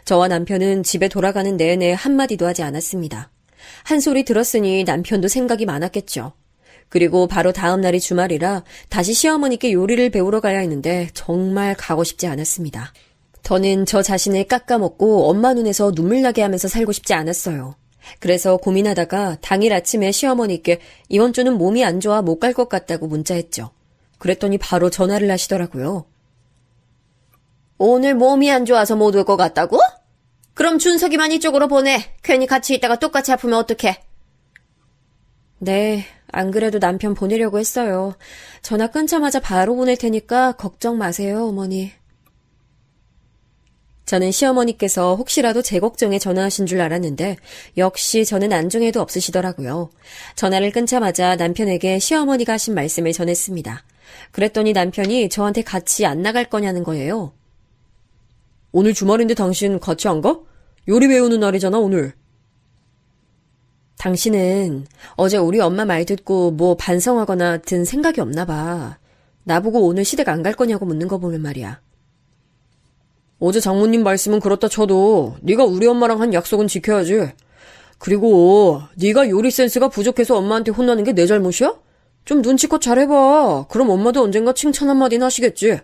저와 남편은 집에 돌아가는 내내 한마디도 하지 않았습니다. 한 소리 들었으니 남편도 생각이 많았겠죠. 그리고 바로 다음 날이 주말이라 다시 시어머니께 요리를 배우러 가야 했는데 정말 가고 싶지 않았습니다. 더는 저 자신을 깎아먹고 엄마 눈에서 눈물 나게 하면서 살고 싶지 않았어요. 그래서 고민하다가 당일 아침에 시어머니께 이번 주는 몸이 안 좋아 못 갈 것 같다고 문자했죠. 그랬더니 바로 전화를 하시더라고요. 오늘 몸이 안 좋아서 못 올 것 같다고? 그럼 준석이만 이쪽으로 보내. 괜히 같이 있다가 똑같이 아프면 어떡해? 네, 안 그래도 남편 보내려고 했어요. 전화 끊자마자 바로 보낼 테니까 걱정 마세요, 어머니. 저는 시어머니께서 혹시라도 제 걱정에 전화하신 줄 알았는데 역시 저는 안중에도 없으시더라고요. 전화를 끊자마자 남편에게 시어머니가 하신 말씀을 전했습니다. 그랬더니 남편이 저한테 같이 안 나갈 거냐는 거예요. 오늘 주말인데 당신 같이 안 가? 요리 배우는 날이잖아, 오늘. 당신은 어제 우리 엄마 말 듣고 뭐 반성하거나 든 생각이 없나 봐. 나보고 오늘 시댁 안 갈 거냐고 묻는 거 보면 말이야. 어제 장모님 말씀은 그렇다 쳐도 네가 우리 엄마랑 한 약속은 지켜야지. 그리고 네가 요리 센스가 부족해서 엄마한테 혼나는 게 내 잘못이야? 좀 눈치껏 잘해봐. 그럼 엄마도 언젠가 칭찬 한마디는 하시겠지.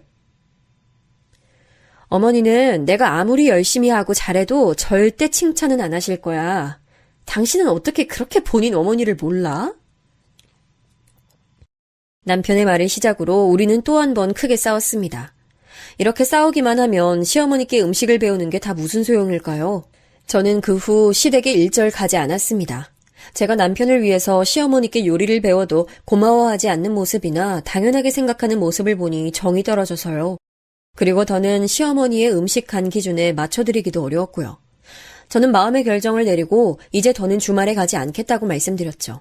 어머니는 내가 아무리 열심히 하고 잘해도 절대 칭찬은 안 하실 거야. 당신은 어떻게 그렇게 본인 어머니를 몰라? 남편의 말을 시작으로 우리는 또 한 번 크게 싸웠습니다. 이렇게 싸우기만 하면 시어머니께 음식을 배우는 게 다 무슨 소용일까요? 저는 그 후 시댁에 일절 가지 않았습니다. 제가 남편을 위해서 시어머니께 요리를 배워도 고마워하지 않는 모습이나 당연하게 생각하는 모습을 보니 정이 떨어져서요. 그리고 더는 시어머니의 음식 간 기준에 맞춰드리기도 어려웠고요. 저는 마음의 결정을 내리고 이제 더는 주말에 가지 않겠다고 말씀드렸죠.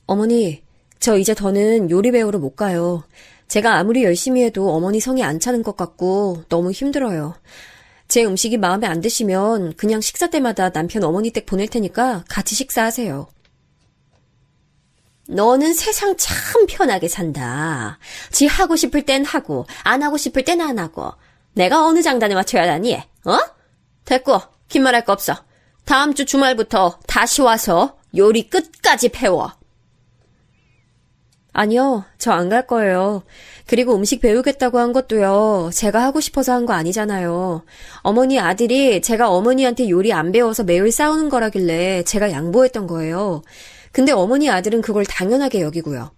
어머니, 저 이제 더는 요리 배우러 못 가요. 제가 아무리 열심히 해도 어머니 성이 안 차는 것 같고 너무 힘들어요. 제 음식이 마음에 안 드시면 그냥 식사 때마다 남편 어머니 댁 보낼 테니까 같이 식사하세요. 너는 세상 참 편하게 산다. 지 하고 싶을 땐 하고 안 하고 싶을 땐 안 하고 내가 어느 장단에 맞춰야 하니? 어? 됐고 긴 말할 거 없어. 다음 주 주말부터 다시 와서 요리 끝까지 배워. 아니요, 저 안 갈 거예요. 그리고 음식 배우겠다고 한 것도요, 제가 하고 싶어서 한 거 아니잖아요. 어머니 아들이 제가 어머니한테 요리 안 배워서 매일 싸우는 거라길래 제가 양보했던 거예요. 근데 어머니 아들은 그걸 당연하게 여기고요.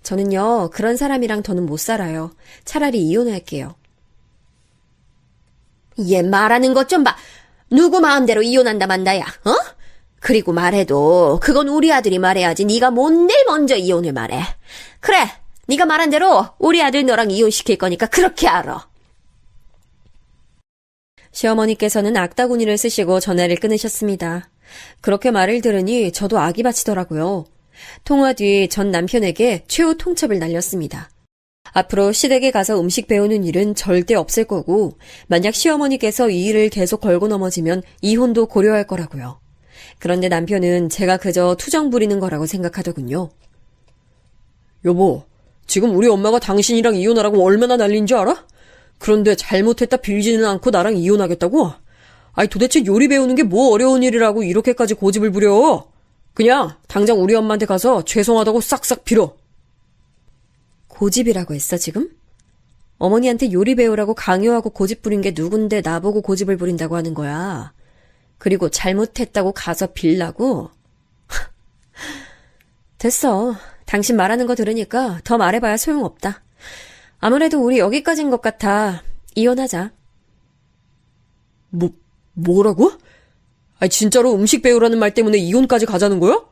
저는요, 그런 사람이랑 더는 못 살아요. 차라리 이혼할게요. 얘 말하는 것 좀 봐. 누구 마음대로 이혼한다 만다야, 어? 그리고 말해도 그건 우리 아들이 말해야지 네가 뭔데 먼저 이혼을 말해. 그래, 네가 말한 대로 우리 아들 너랑 이혼시킬 거니까 그렇게 알아. 시어머니께서는 악다구니를 쓰시고 전화를 끊으셨습니다. 그렇게 말을 들으니 저도 악이 받치더라고요. 통화 뒤 전 남편에게 최후 통첩을 날렸습니다. 앞으로 시댁에 가서 음식 배우는 일은 절대 없을 거고 만약 시어머니께서 이 일을 계속 걸고 넘어지면 이혼도 고려할 거라고요. 그런데 남편은 제가 그저 투정 부리는 거라고 생각하더군요. 여보, 지금 우리 엄마가 당신이랑 이혼하라고 얼마나 난리인 줄 알아? 그런데 잘못했다 빌지는 않고 나랑 이혼하겠다고? 아니 도대체 요리 배우는 게 뭐 어려운 일이라고 이렇게까지 고집을 부려? 그냥 당장 우리 엄마한테 가서 죄송하다고 싹싹 빌어. 고집이라고 했어 지금? 어머니한테 요리 배우라고 강요하고 고집 부린 게 누군데 나보고 고집을 부린다고 하는 거야. 그리고 잘못했다고 가서 빌라고? 됐어. 당신 말하는 거 들으니까 더 말해봐야 소용없다. 아무래도 우리 여기까지인 것 같아. 이혼하자. 뭐라고? 아니 진짜로 음식 배우라는 말 때문에 이혼까지 가자는 거야?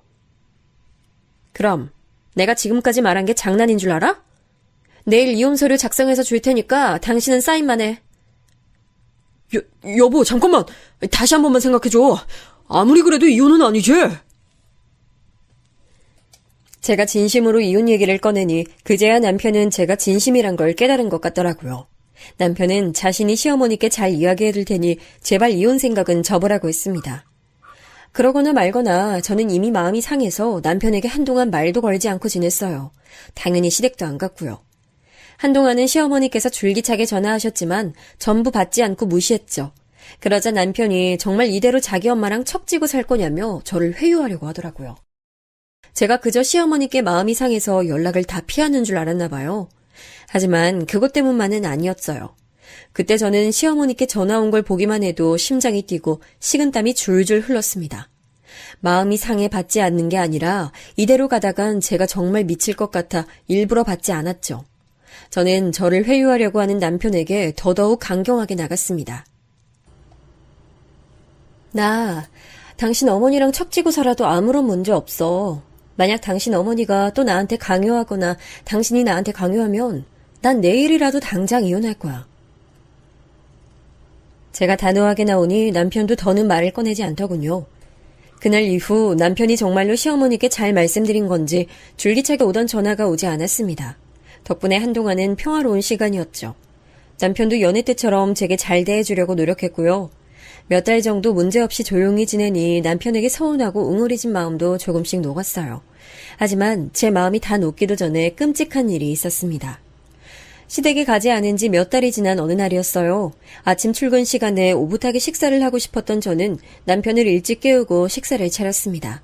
그럼 내가 지금까지 말한 게 장난인 줄 알아? 내일 이혼 서류 작성해서 줄 테니까 당신은 사인만 해. 여보, 잠깐만. 다시 한 번만 생각해줘. 아무리 그래도 이혼은 아니지? 제가 진심으로 이혼 얘기를 꺼내니 그제야 남편은 제가 진심이란 걸 깨달은 것 같더라고요. 남편은 자신이 시어머니께 잘 이야기해둘 테니 제발 이혼 생각은 접으라고 했습니다. 그러거나 말거나 저는 이미 마음이 상해서 남편에게 한동안 말도 걸지 않고 지냈어요. 당연히 시댁도 안 갔고요. 한동안은 시어머니께서 줄기차게 전화하셨지만 전부 받지 않고 무시했죠. 그러자 남편이 정말 이대로 자기 엄마랑 척지고 살 거냐며 저를 회유하려고 하더라고요. 제가 그저 시어머니께 마음이 상해서 연락을 다 피하는 줄 알았나 봐요. 하지만 그것 때문만은 아니었어요. 그때 저는 시어머니께 전화 온 걸 보기만 해도 심장이 뛰고 식은땀이 줄줄 흘렀습니다. 마음이 상해 받지 않는 게 아니라 이대로 가다간 제가 정말 미칠 것 같아 일부러 받지 않았죠. 저는 저를 회유하려고 하는 남편에게 더더욱 강경하게 나갔습니다. 나 당신 어머니랑 척지고 살아도 아무런 문제 없어. 만약 당신 어머니가 또 나한테 강요하거나 당신이 나한테 강요하면 난 내일이라도 당장 이혼할 거야. 제가 단호하게 나오니 남편도 더는 말을 꺼내지 않더군요. 그날 이후 남편이 정말로 시어머니께 잘 말씀드린 건지 줄기차게 오던 전화가 오지 않았습니다. 덕분에 한동안은 평화로운 시간이었죠. 남편도 여느 때처럼 제게 잘 대해주려고 노력했고요. 몇 달 정도 문제없이 조용히 지내니 남편에게 서운하고 웅얼해진 마음도 조금씩 녹았어요. 하지만 제 마음이 다 녹기도 전에 끔찍한 일이 있었습니다. 시댁에 가지 않은 지 몇 달이 지난 어느 날이었어요. 아침 출근 시간에 오붓하게 식사를 하고 싶었던 저는 남편을 일찍 깨우고 식사를 차렸습니다.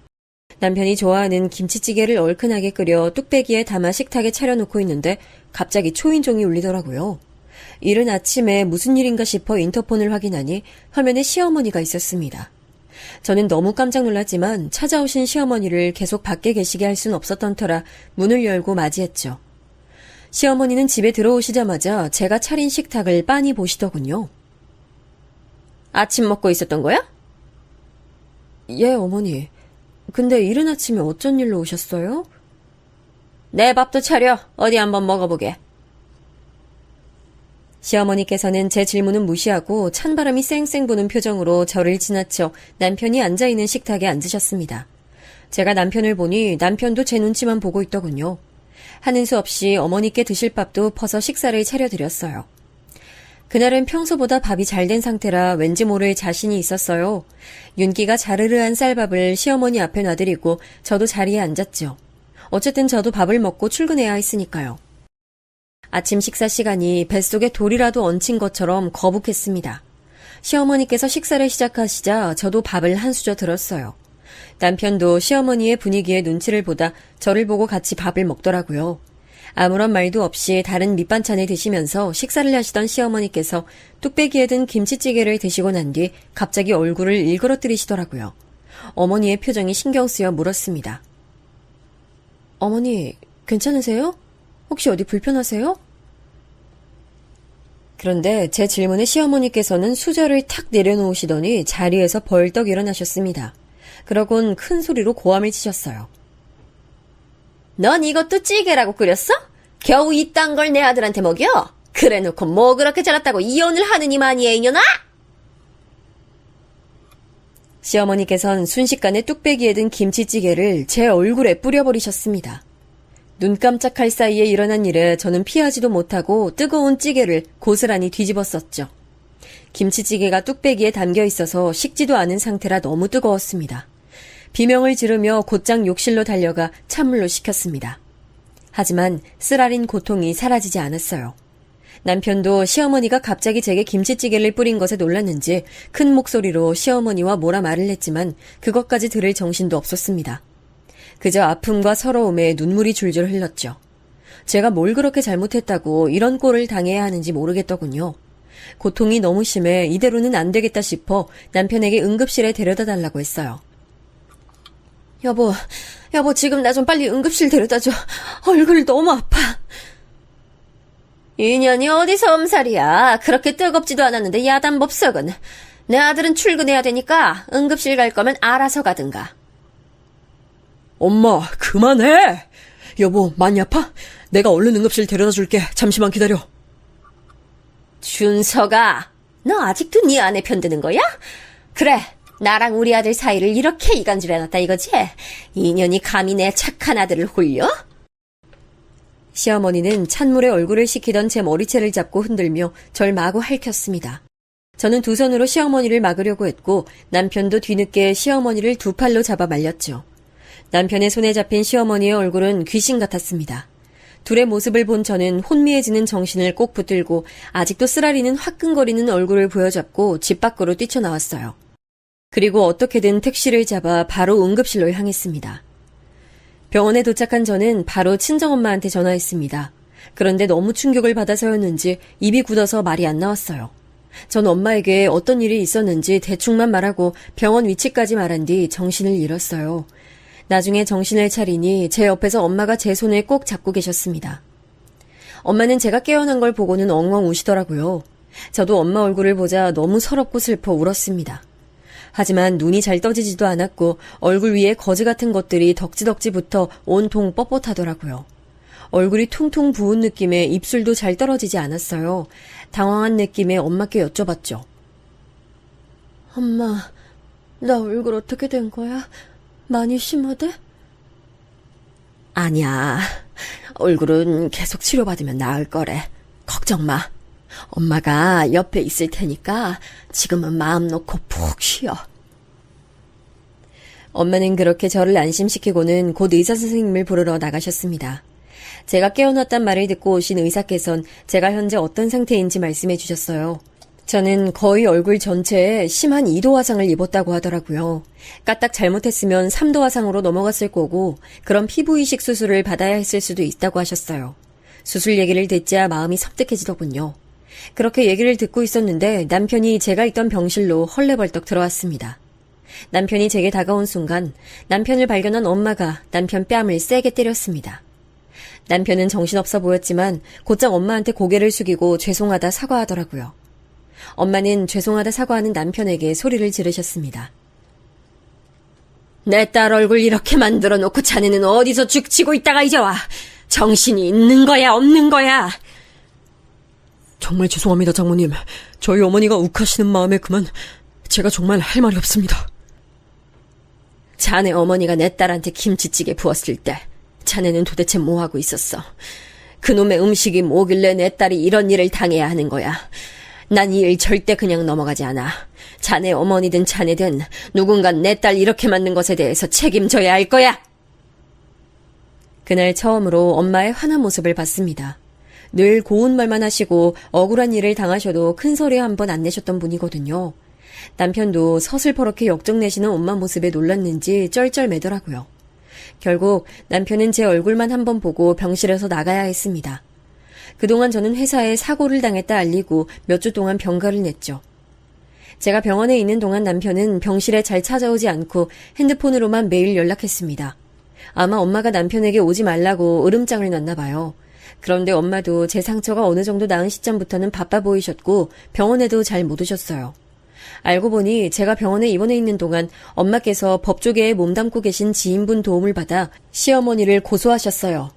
남편이 좋아하는 김치찌개를 얼큰하게 끓여 뚝배기에 담아 식탁에 차려놓고 있는데 갑자기 초인종이 울리더라고요. 이른 아침에 무슨 일인가 싶어 인터폰을 확인하니 화면에 시어머니가 있었습니다. 저는 너무 깜짝 놀랐지만 찾아오신 시어머니를 계속 밖에 계시게 할 순 없었던 터라 문을 열고 맞이했죠. 시어머니는 집에 들어오시자마자 제가 차린 식탁을 빤히 보시더군요. 아침 먹고 있었던 거야? 예, 어머니. 근데 이른 아침에 어쩐 일로 오셨어요? 내 밥도 차려. 어디 한번 먹어보게. 시어머니께서는 제 질문은 무시하고 찬바람이 쌩쌩 부는 표정으로 저를 지나쳐 남편이 앉아있는 식탁에 앉으셨습니다. 제가 남편을 보니 남편도 제 눈치만 보고 있더군요. 하는 수 없이 어머니께 드실 밥도 퍼서 식사를 차려드렸어요. 그날은 평소보다 밥이 잘 된 상태라 왠지 모를 자신이 있었어요. 윤기가 자르르한 쌀밥을 시어머니 앞에 놔드리고 저도 자리에 앉았죠. 어쨌든 저도 밥을 먹고 출근해야 했으니까요. 아침 식사 시간이 뱃속에 돌이라도 얹힌 것처럼 거북했습니다. 시어머니께서 식사를 시작하시자 저도 밥을 한 수저 들었어요. 남편도 시어머니의 분위기에 눈치를 보다 저를 보고 같이 밥을 먹더라고요. 아무런 말도 없이 다른 밑반찬을 드시면서 식사를 하시던 시어머니께서 뚝배기에 든 김치찌개를 드시고 난 뒤 갑자기 얼굴을 일그러뜨리시더라고요. 어머니의 표정이 신경 쓰여 물었습니다. 어머니, 괜찮으세요? 혹시 어디 불편하세요? 그런데 제 질문에 시어머니께서는 수저를 탁 내려놓으시더니 자리에서 벌떡 일어나셨습니다. 그러곤 큰 소리로 고함을 치셨어요. 넌 이것도 찌개라고 끓였어? 겨우 이딴 걸 내 아들한테 먹여? 그래놓고 뭐 그렇게 잘났다고 이혼을 하느니 마니에 이년아? 시어머니께선 순식간에 뚝배기에 든 김치찌개를 제 얼굴에 뿌려버리셨습니다. 눈 깜짝할 사이에 일어난 일에 저는 피하지도 못하고 뜨거운 찌개를 고스란히 뒤집었었죠. 김치찌개가 뚝배기에 담겨 있어서 식지도 않은 상태라 너무 뜨거웠습니다. 비명을 지르며 곧장 욕실로 달려가 찬물로 식혔습니다. 하지만 쓰라린 고통이 사라지지 않았어요. 남편도 시어머니가 갑자기 제게 김치찌개를 뿌린 것에 놀랐는지 큰 목소리로 시어머니와 뭐라 말을 했지만 그것까지 들을 정신도 없었습니다. 그저 아픔과 서러움에 눈물이 줄줄 흘렀죠. 제가 뭘 그렇게 잘못했다고 이런 꼴을 당해야 하는지 모르겠더군요. 고통이 너무 심해 이대로는 안 되겠다 싶어 남편에게 응급실에 데려다 달라고 했어요. 여보 지금 나 좀 빨리 응급실 데려다줘. 얼굴이 너무 아파. 인연이 어디서 엄살이야. 그렇게 뜨겁지도 않았는데 야단법석은. 내 아들은 출근해야 되니까 응급실 갈 거면 알아서 가든가. 엄마, 그만해! 여보, 많이 아파? 내가 얼른 응급실 데려다 줄게. 잠시만 기다려. 준서가, 너 아직도 네 아내 편드는 거야? 그래, 나랑 우리 아들 사이를 이렇게 이간질해놨다 이거지? 인연이 감히 내 착한 아들을 홀려? 시어머니는 찬물에 얼굴을 식히던 제 머리채를 잡고 흔들며 절 마구 핥혔습니다. 저는 두 손으로 시어머니를 막으려고 했고 남편도 뒤늦게 시어머니를 두 팔로 잡아 말렸죠. 남편의 손에 잡힌 시어머니의 얼굴은 귀신 같았습니다. 둘의 모습을 본 저는 혼미해지는 정신을 꼭 붙들고 아직도 쓰라리는 화끈거리는 얼굴을 부여잡고 집 밖으로 뛰쳐나왔어요. 그리고 어떻게든 택시를 잡아 바로 응급실로 향했습니다. 병원에 도착한 저는 바로 친정엄마한테 전화했습니다. 그런데 너무 충격을 받아서였는지 입이 굳어서 말이 안 나왔어요. 전 엄마에게 어떤 일이 있었는지 대충만 말하고 병원 위치까지 말한 뒤 정신을 잃었어요. 나중에 정신을 차리니 제 옆에서 엄마가 제 손을 꼭 잡고 계셨습니다. 엄마는 제가 깨어난 걸 보고는 엉엉 우시더라고요. 저도 엄마 얼굴을 보자 너무 서럽고 슬퍼 울었습니다. 하지만 눈이 잘 떠지지도 않았고 얼굴 위에 거즈 같은 것들이 덕지덕지 붙어 온통 뻣뻣하더라고요. 얼굴이 퉁퉁 부은 느낌에 입술도 잘 떨어지지 않았어요. 당황한 느낌에 엄마께 여쭤봤죠. 엄마, 나 얼굴 어떻게 된 거야? 많이 심하대? 아니야. 얼굴은 계속 치료받으면 나을 거래. 걱정 마. 엄마가 옆에 있을 테니까 지금은 마음 놓고 푹 쉬어. 엄마는 그렇게 저를 안심시키고는 곧 의사 선생님을 부르러 나가셨습니다. 제가 깨어났단 말을 듣고 오신 의사께선 제가 현재 어떤 상태인지 말씀해 주셨어요. 저는 거의 얼굴 전체에 심한 2도 화상을 입었다고 하더라고요. 까딱 잘못했으면 3도 화상으로 넘어갔을 거고 그런 피부 이식 수술을 받아야 했을 수도 있다고 하셨어요. 수술 얘기를 듣자 마음이 섬뜩해지더군요. 그렇게 얘기를 듣고 있었는데 남편이 제가 있던 병실로 헐레벌떡 들어왔습니다. 남편이 제게 다가온 순간 남편을 발견한 엄마가 남편 뺨을 세게 때렸습니다. 남편은 정신없어 보였지만 곧장 엄마한테 고개를 숙이고 죄송하다 사과하더라고요. 엄마는 죄송하다 사과하는 남편에게 소리를 지르셨습니다. 내 딸 얼굴 이렇게 만들어 놓고 자네는 어디서 죽치고 있다가 이제 와. 정신이 있는 거야 없는 거야. 정말 죄송합니다, 장모님. 저희 어머니가 욱하시는 마음에 그만 제가 정말 할 말이 없습니다. 자네 어머니가 내 딸한테 김치찌개 부었을 때 자네는 도대체 뭐하고 있었어? 그놈의 음식이 뭐길래 내 딸이 이런 일을 당해야 하는 거야. 난 이 일 절대 그냥 넘어가지 않아. 자네 어머니든 자네든 누군가 내 딸 이렇게 만든 것에 대해서 책임져야 할 거야. 그날 처음으로 엄마의 화난 모습을 봤습니다. 늘 고운 말만 하시고 억울한 일을 당하셔도 큰 소리 한 번 안 내셨던 분이거든요. 남편도 서슬퍼렇게 역정내시는 엄마 모습에 놀랐는지 쩔쩔매더라고요. 결국 남편은 제 얼굴만 한번 보고 병실에서 나가야 했습니다. 그동안 저는 회사에 사고를 당했다 알리고 몇 주 동안 병가를 냈죠. 제가 병원에 있는 동안 남편은 병실에 잘 찾아오지 않고 핸드폰으로만 매일 연락했습니다. 아마 엄마가 남편에게 오지 말라고 으름장을 놨나 봐요. 그런데 엄마도 제 상처가 어느 정도 나은 시점부터는 바빠 보이셨고 병원에도 잘 못 오셨어요. 알고 보니 제가 병원에 입원해 있는 동안 엄마께서 법조계에 몸담고 계신 지인분 도움을 받아 시어머니를 고소하셨어요.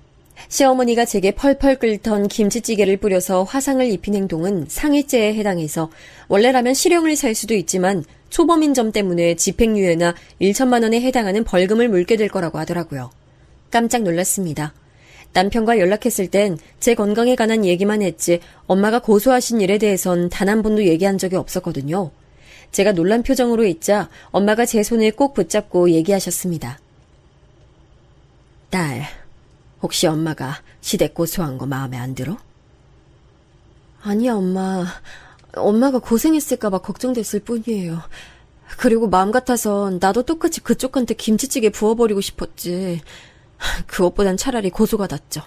시어머니가 제게 펄펄 끓던 김치찌개를 뿌려서 화상을 입힌 행동은 상해죄에 해당해서 원래라면 실형을 살 수도 있지만 초범인 점 때문에 집행유예나 1천만 원에 해당하는 벌금을 물게 될 거라고 하더라고요. 깜짝 놀랐습니다. 남편과 연락했을 땐 제 건강에 관한 얘기만 했지 엄마가 고소하신 일에 대해선 단 한 번도 얘기한 적이 없었거든요. 제가 놀란 표정으로 있자 엄마가 제 손을 꼭 붙잡고 얘기하셨습니다. 딸, 혹시 엄마가 시댁 고소한 거 마음에 안 들어? 아니야, 엄마. 엄마가 고생했을까봐 걱정됐을 뿐이에요. 그리고 마음 같아선 나도 똑같이 그쪽한테 김치찌개 부어버리고 싶었지. 그것보단 차라리 고소가 낫죠.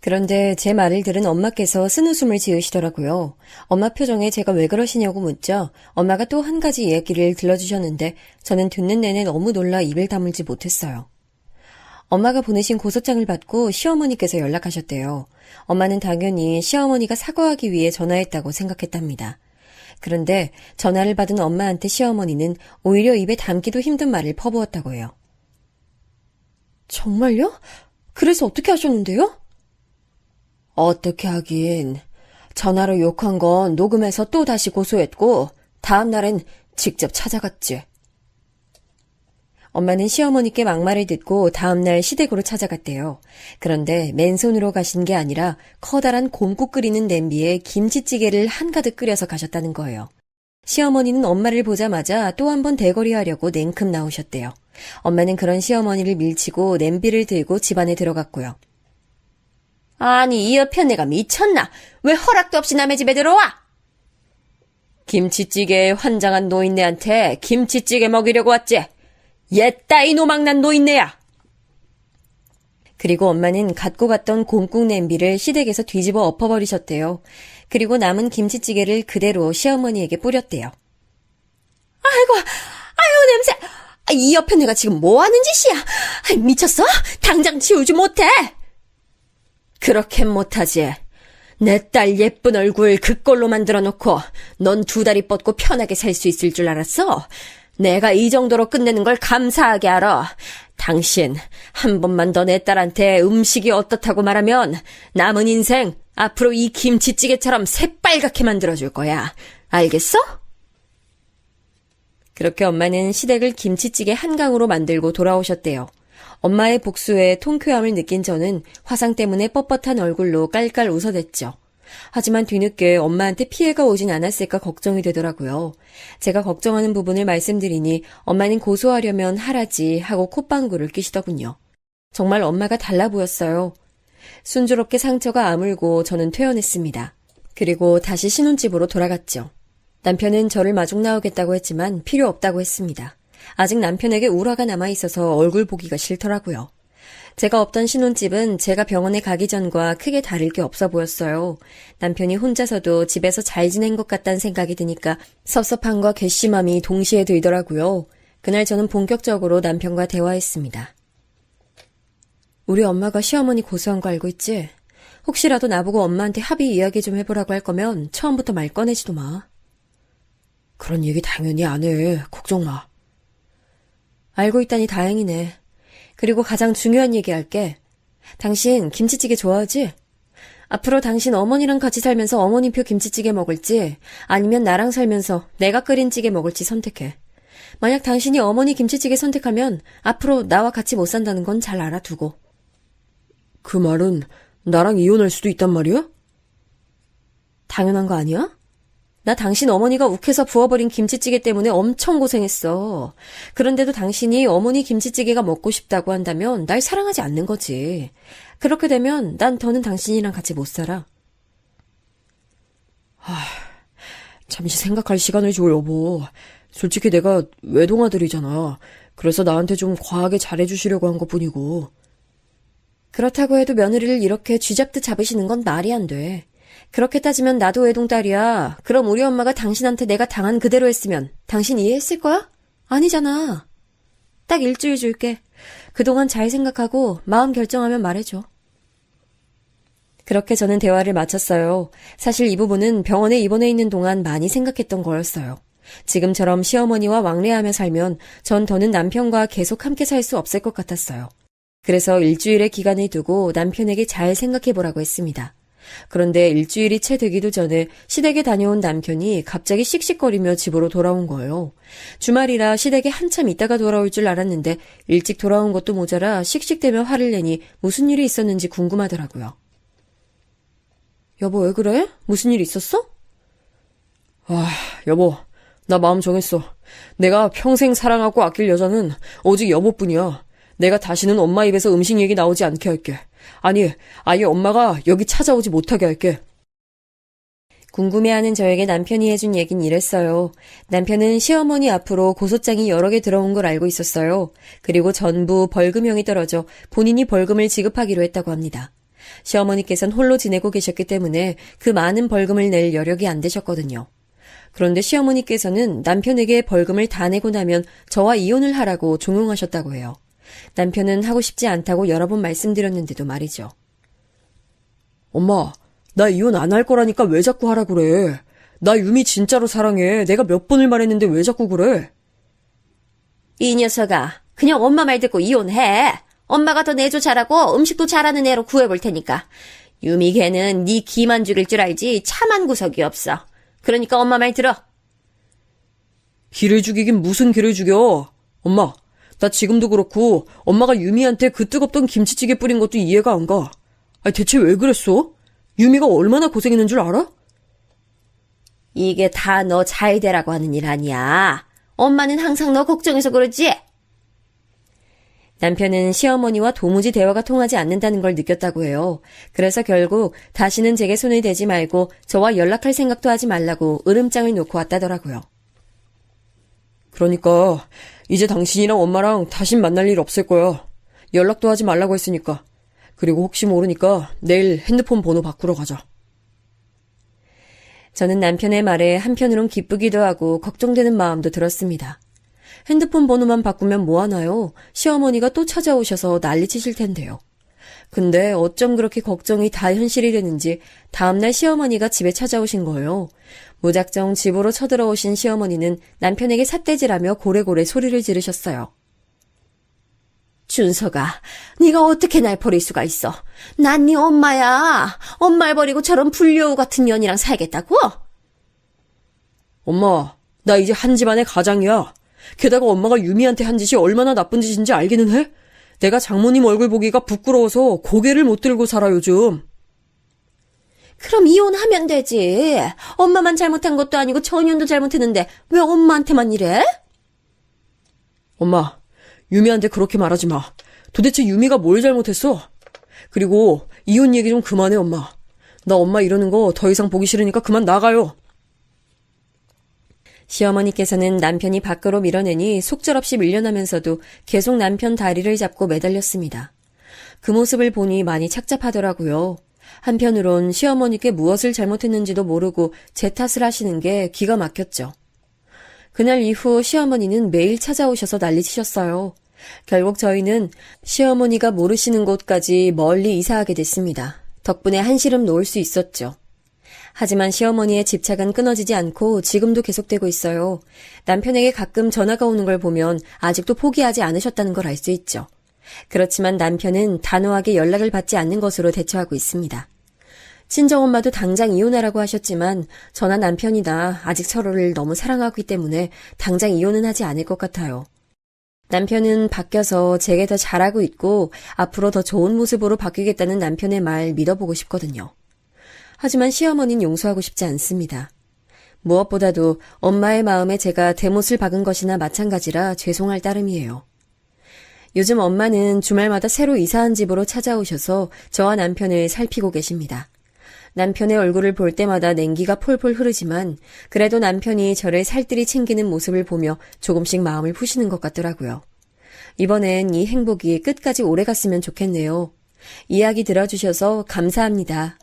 그런데 제 말을 들은 엄마께서 쓴웃음을 지으시더라고요. 엄마 표정에 제가 왜 그러시냐고 묻자 엄마가 또 한 가지 얘기를 들려주셨는데 저는 듣는 내내 너무 놀라 입을 다물지 못했어요. 엄마가 보내신 고소장을 받고 시어머니께서 연락하셨대요. 엄마는 당연히 시어머니가 사과하기 위해 전화했다고 생각했답니다. 그런데 전화를 받은 엄마한테 시어머니는 오히려 입에 담기도 힘든 말을 퍼부었다고 해요. 정말요? 그래서 어떻게 하셨는데요? 어떻게 하긴. 전화로 욕한 건 녹음해서 또 다시 고소했고 다음 날엔 직접 찾아갔지. 엄마는 시어머니께 막말을 듣고 다음날 시댁으로 찾아갔대요. 그런데 맨손으로 가신 게 아니라 커다란 곰국 끓이는 냄비에 김치찌개를 한가득 끓여서 가셨다는 거예요. 시어머니는 엄마를 보자마자 또 한 번 대거리하려고 냉큼 나오셨대요. 엄마는 그런 시어머니를 밀치고 냄비를 들고 집 안에 들어갔고요. 아니, 이 옆에 내가 미쳤나? 왜 허락도 없이 남의 집에 들어와? 김치찌개에 환장한 노인네한테 김치찌개 먹이려고 왔지? 옛따이 노망난 노인네야! 그리고 엄마는 갖고 갔던 곰국 냄비를 시댁에서 뒤집어 엎어버리셨대요. 그리고 남은 김치찌개를 그대로 시어머니에게 뿌렸대요. 아이고, 냄새! 이 옆에 내가 지금 뭐 하는 짓이야? 미쳤어? 당장 치우지 못해! 그렇게 못하지. 내 딸 예쁜 얼굴 그꼴로 만들어 놓고 넌 두 다리 뻗고 편하게 살 수 있을 줄 알았어? 내가 이 정도로 끝내는 걸 감사하게 알아. 당신 한 번만 더 내 딸한테 음식이 어떻다고 말하면 남은 인생 앞으로 이 김치찌개처럼 새빨갛게 만들어줄 거야. 알겠어? 그렇게 엄마는 시댁을 김치찌개 한강으로 만들고 돌아오셨대요. 엄마의 복수에 통쾌함을 느낀 저는 화상 때문에 뻣뻣한 얼굴로 깔깔 웃어댔죠. 하지만 뒤늦게 엄마한테 피해가 오진 않았을까 걱정이 되더라고요. 제가 걱정하는 부분을 말씀드리니 엄마는 고소하려면 하라지 하고 콧방구를 끼시더군요. 정말 엄마가 달라 보였어요. 순조롭게 상처가 아물고 저는 퇴원했습니다. 그리고 다시 신혼집으로 돌아갔죠. 남편은 저를 마중 나오겠다고 했지만 필요 없다고 했습니다. 아직 남편에게 울화가 남아있어서 얼굴 보기가 싫더라고요. 제가 없던 신혼집은 제가 병원에 가기 전과 크게 다를 게 없어 보였어요. 남편이 혼자서도 집에서 잘 지낸 것 같다는 생각이 드니까 섭섭함과 괘씸함이 동시에 들더라고요. 그날 저는 본격적으로 남편과 대화했습니다. 우리 엄마가 시어머니 고소한 거 알고 있지? 혹시라도 나보고 엄마한테 합의 이야기 좀 해보라고 할 거면 처음부터 말 꺼내지도 마. 그런 얘기 당연히 안 해. 걱정 마. 알고 있다니 다행이네. 그리고 가장 중요한 얘기 할게. 당신 김치찌개 좋아하지? 앞으로 당신 어머니랑 같이 살면서 어머니표 김치찌개 먹을지 아니면 나랑 살면서 내가 끓인 찌개 먹을지 선택해. 만약 당신이 어머니 김치찌개 선택하면 앞으로 나와 같이 못 산다는 건 잘 알아두고. 그 말은 나랑 이혼할 수도 있단 말이야? 당연한 거 아니야? 나 당신 어머니가 욱해서 부어버린 김치찌개 때문에 엄청 고생했어. 그런데도 당신이 어머니 김치찌개가 먹고 싶다고 한다면 날 사랑하지 않는 거지. 그렇게 되면 난 더는 당신이랑 같이 못 살아. 잠시 생각할 시간을 줘, 여보. 솔직히 내가 외동아들이잖아. 그래서 나한테 좀 과하게 잘해주시려고 한 것뿐이고. 그렇다고 해도 며느리를 이렇게 쥐잡듯 잡으시는 건 말이 안 돼. 그렇게 따지면 나도 외동딸이야. 그럼 우리 엄마가 당신한테 내가 당한 그대로 했으면 당신 이해했을 거야? 아니잖아. 딱 일주일 줄게. 그동안 잘 생각하고 마음 결정하면 말해줘. 그렇게 저는 대화를 마쳤어요. 사실 이 부분은 병원에 입원해 있는 동안 많이 생각했던 거였어요. 지금처럼 시어머니와 왕래하며 살면 전 더는 남편과 계속 함께 살 수 없을 것 같았어요. 그래서 일주일의 기간을 두고 남편에게 잘 생각해보라고 했습니다. 그런데 일주일이 채 되기도 전에 시댁에 다녀온 남편이 갑자기 씩씩거리며 집으로 돌아온 거예요. 주말이라 시댁에 한참 있다가 돌아올 줄 알았는데 일찍 돌아온 것도 모자라 씩씩대며 화를 내니 무슨 일이 있었는지 궁금하더라고요. 여보, 왜 그래? 무슨 일 있었어? 여보, 나 마음 정했어. 내가 평생 사랑하고 아낄 여자는 오직 여보뿐이야. 내가 다시는 엄마 입에서 음식 얘기 나오지 않게 할게. 아니, 아예 엄마가 여기 찾아오지 못하게 할게. 궁금해하는 저에게 남편이 해준 얘긴 이랬어요. 남편은 시어머니 앞으로 고소장이 여러 개 들어온 걸 알고 있었어요. 그리고 전부 벌금형이 떨어져 본인이 벌금을 지급하기로 했다고 합니다. 시어머니께서는 홀로 지내고 계셨기 때문에 그 많은 벌금을 낼 여력이 안 되셨거든요. 그런데 시어머니께서는 남편에게 벌금을 다 내고 나면 저와 이혼을 하라고 종용하셨다고 해요. 남편은 하고 싶지 않다고 여러 번 말씀드렸는데도 말이죠. 엄마, 나 이혼 안 할 거라니까 왜 자꾸 하라 그래. 나 유미 진짜로 사랑해. 내가 몇 번을 말했는데 왜 자꾸 그래. 이 녀석아, 그냥 엄마 말 듣고 이혼해. 엄마가 더 내조 잘하고 음식도 잘하는 애로 구해볼 테니까. 유미 걔는 네 기만 죽일 줄 알지 참한 구석이 없어. 그러니까 엄마 말 들어. 기를 죽이긴 무슨 기를 죽여. 엄마, 나 지금도 그렇고 엄마가 유미한테 그 뜨겁던 김치찌개 뿌린 것도 이해가 안 가. 아니, 대체 왜 그랬어? 유미가 얼마나 고생했는 줄 알아? 이게 다 너 잘 되라고 하는 일 아니야. 엄마는 항상 너 걱정해서 그러지? 남편은 시어머니와 도무지 대화가 통하지 않는다는 걸 느꼈다고 해요. 그래서 결국 다시는 제게 손을 대지 말고 저와 연락할 생각도 하지 말라고 으름장을 놓고 왔다더라고요. 그러니까 이제 당신이랑 엄마랑 다신 만날 일 없을 거야. 연락도 하지 말라고 했으니까. 그리고 혹시 모르니까 내일 핸드폰 번호 바꾸러 가자. 저는 남편의 말에 한편으론 기쁘기도 하고 걱정되는 마음도 들었습니다. 핸드폰 번호만 바꾸면 뭐하나요? 시어머니가 또 찾아오셔서 난리치실 텐데요. 근데 어쩜 그렇게 걱정이 다 현실이 되는지 다음날 시어머니가 집에 찾아오신 거예요. 무작정 집으로 쳐들어오신 시어머니는 남편에게 삿대질하며 고래고래 소리를 지르셨어요. 준서가, 네가 어떻게 날 버릴 수가 있어? 난 네 엄마야. 엄마를 버리고 저런 불려우 같은 년이랑 살겠다고? 엄마, 나 이제 한 집안의 가장이야. 게다가 엄마가 유미한테 한 짓이 얼마나 나쁜 짓인지 알기는 해? 내가 장모님 얼굴 보기가 부끄러워서 고개를 못 들고 살아 요즘. 그럼 이혼하면 되지. 엄마만 잘못한 것도 아니고 전현도 잘못했는데 왜 엄마한테만 이래? 엄마, 유미한테 그렇게 말하지 마. 도대체 유미가 뭘 잘못했어? 그리고 이혼 얘기 좀 그만해, 엄마. 나 엄마 이러는 거 더 이상 보기 싫으니까 그만 나가요. 시어머니께서는 남편이 밖으로 밀어내니 속절없이 밀려나면서도 계속 남편 다리를 잡고 매달렸습니다. 그 모습을 보니 많이 착잡하더라고요. 한편으론 시어머니께 무엇을 잘못했는지도 모르고 제 탓을 하시는 게 기가 막혔죠. 그날 이후 시어머니는 매일 찾아오셔서 난리치셨어요. 결국 저희는 시어머니가 모르시는 곳까지 멀리 이사하게 됐습니다. 덕분에 한시름 놓을 수 있었죠. 하지만 시어머니의 집착은 끊어지지 않고 지금도 계속되고 있어요. 남편에게 가끔 전화가 오는 걸 보면 아직도 포기하지 않으셨다는 걸 알 수 있죠. 그렇지만 남편은 단호하게 연락을 받지 않는 것으로 대처하고 있습니다. 친정엄마도 당장 이혼하라고 하셨지만 저나 남편이나 아직 서로를 너무 사랑하기 때문에 당장 이혼은 하지 않을 것 같아요. 남편은 바뀌어서 제게 더 잘하고 있고 앞으로 더 좋은 모습으로 바뀌겠다는 남편의 말 믿어보고 싶거든요. 하지만 시어머니는 용서하고 싶지 않습니다. 무엇보다도 엄마의 마음에 제가 대못을 박은 것이나 마찬가지라 죄송할 따름이에요. 요즘 엄마는 주말마다 새로 이사한 집으로 찾아오셔서 저와 남편을 살피고 계십니다. 남편의 얼굴을 볼 때마다 냉기가 폴폴 흐르지만 그래도 남편이 저를 살뜰히 챙기는 모습을 보며 조금씩 마음을 푸시는 것 같더라고요. 이번엔 이 행복이 끝까지 오래 갔으면 좋겠네요. 이야기 들어주셔서 감사합니다.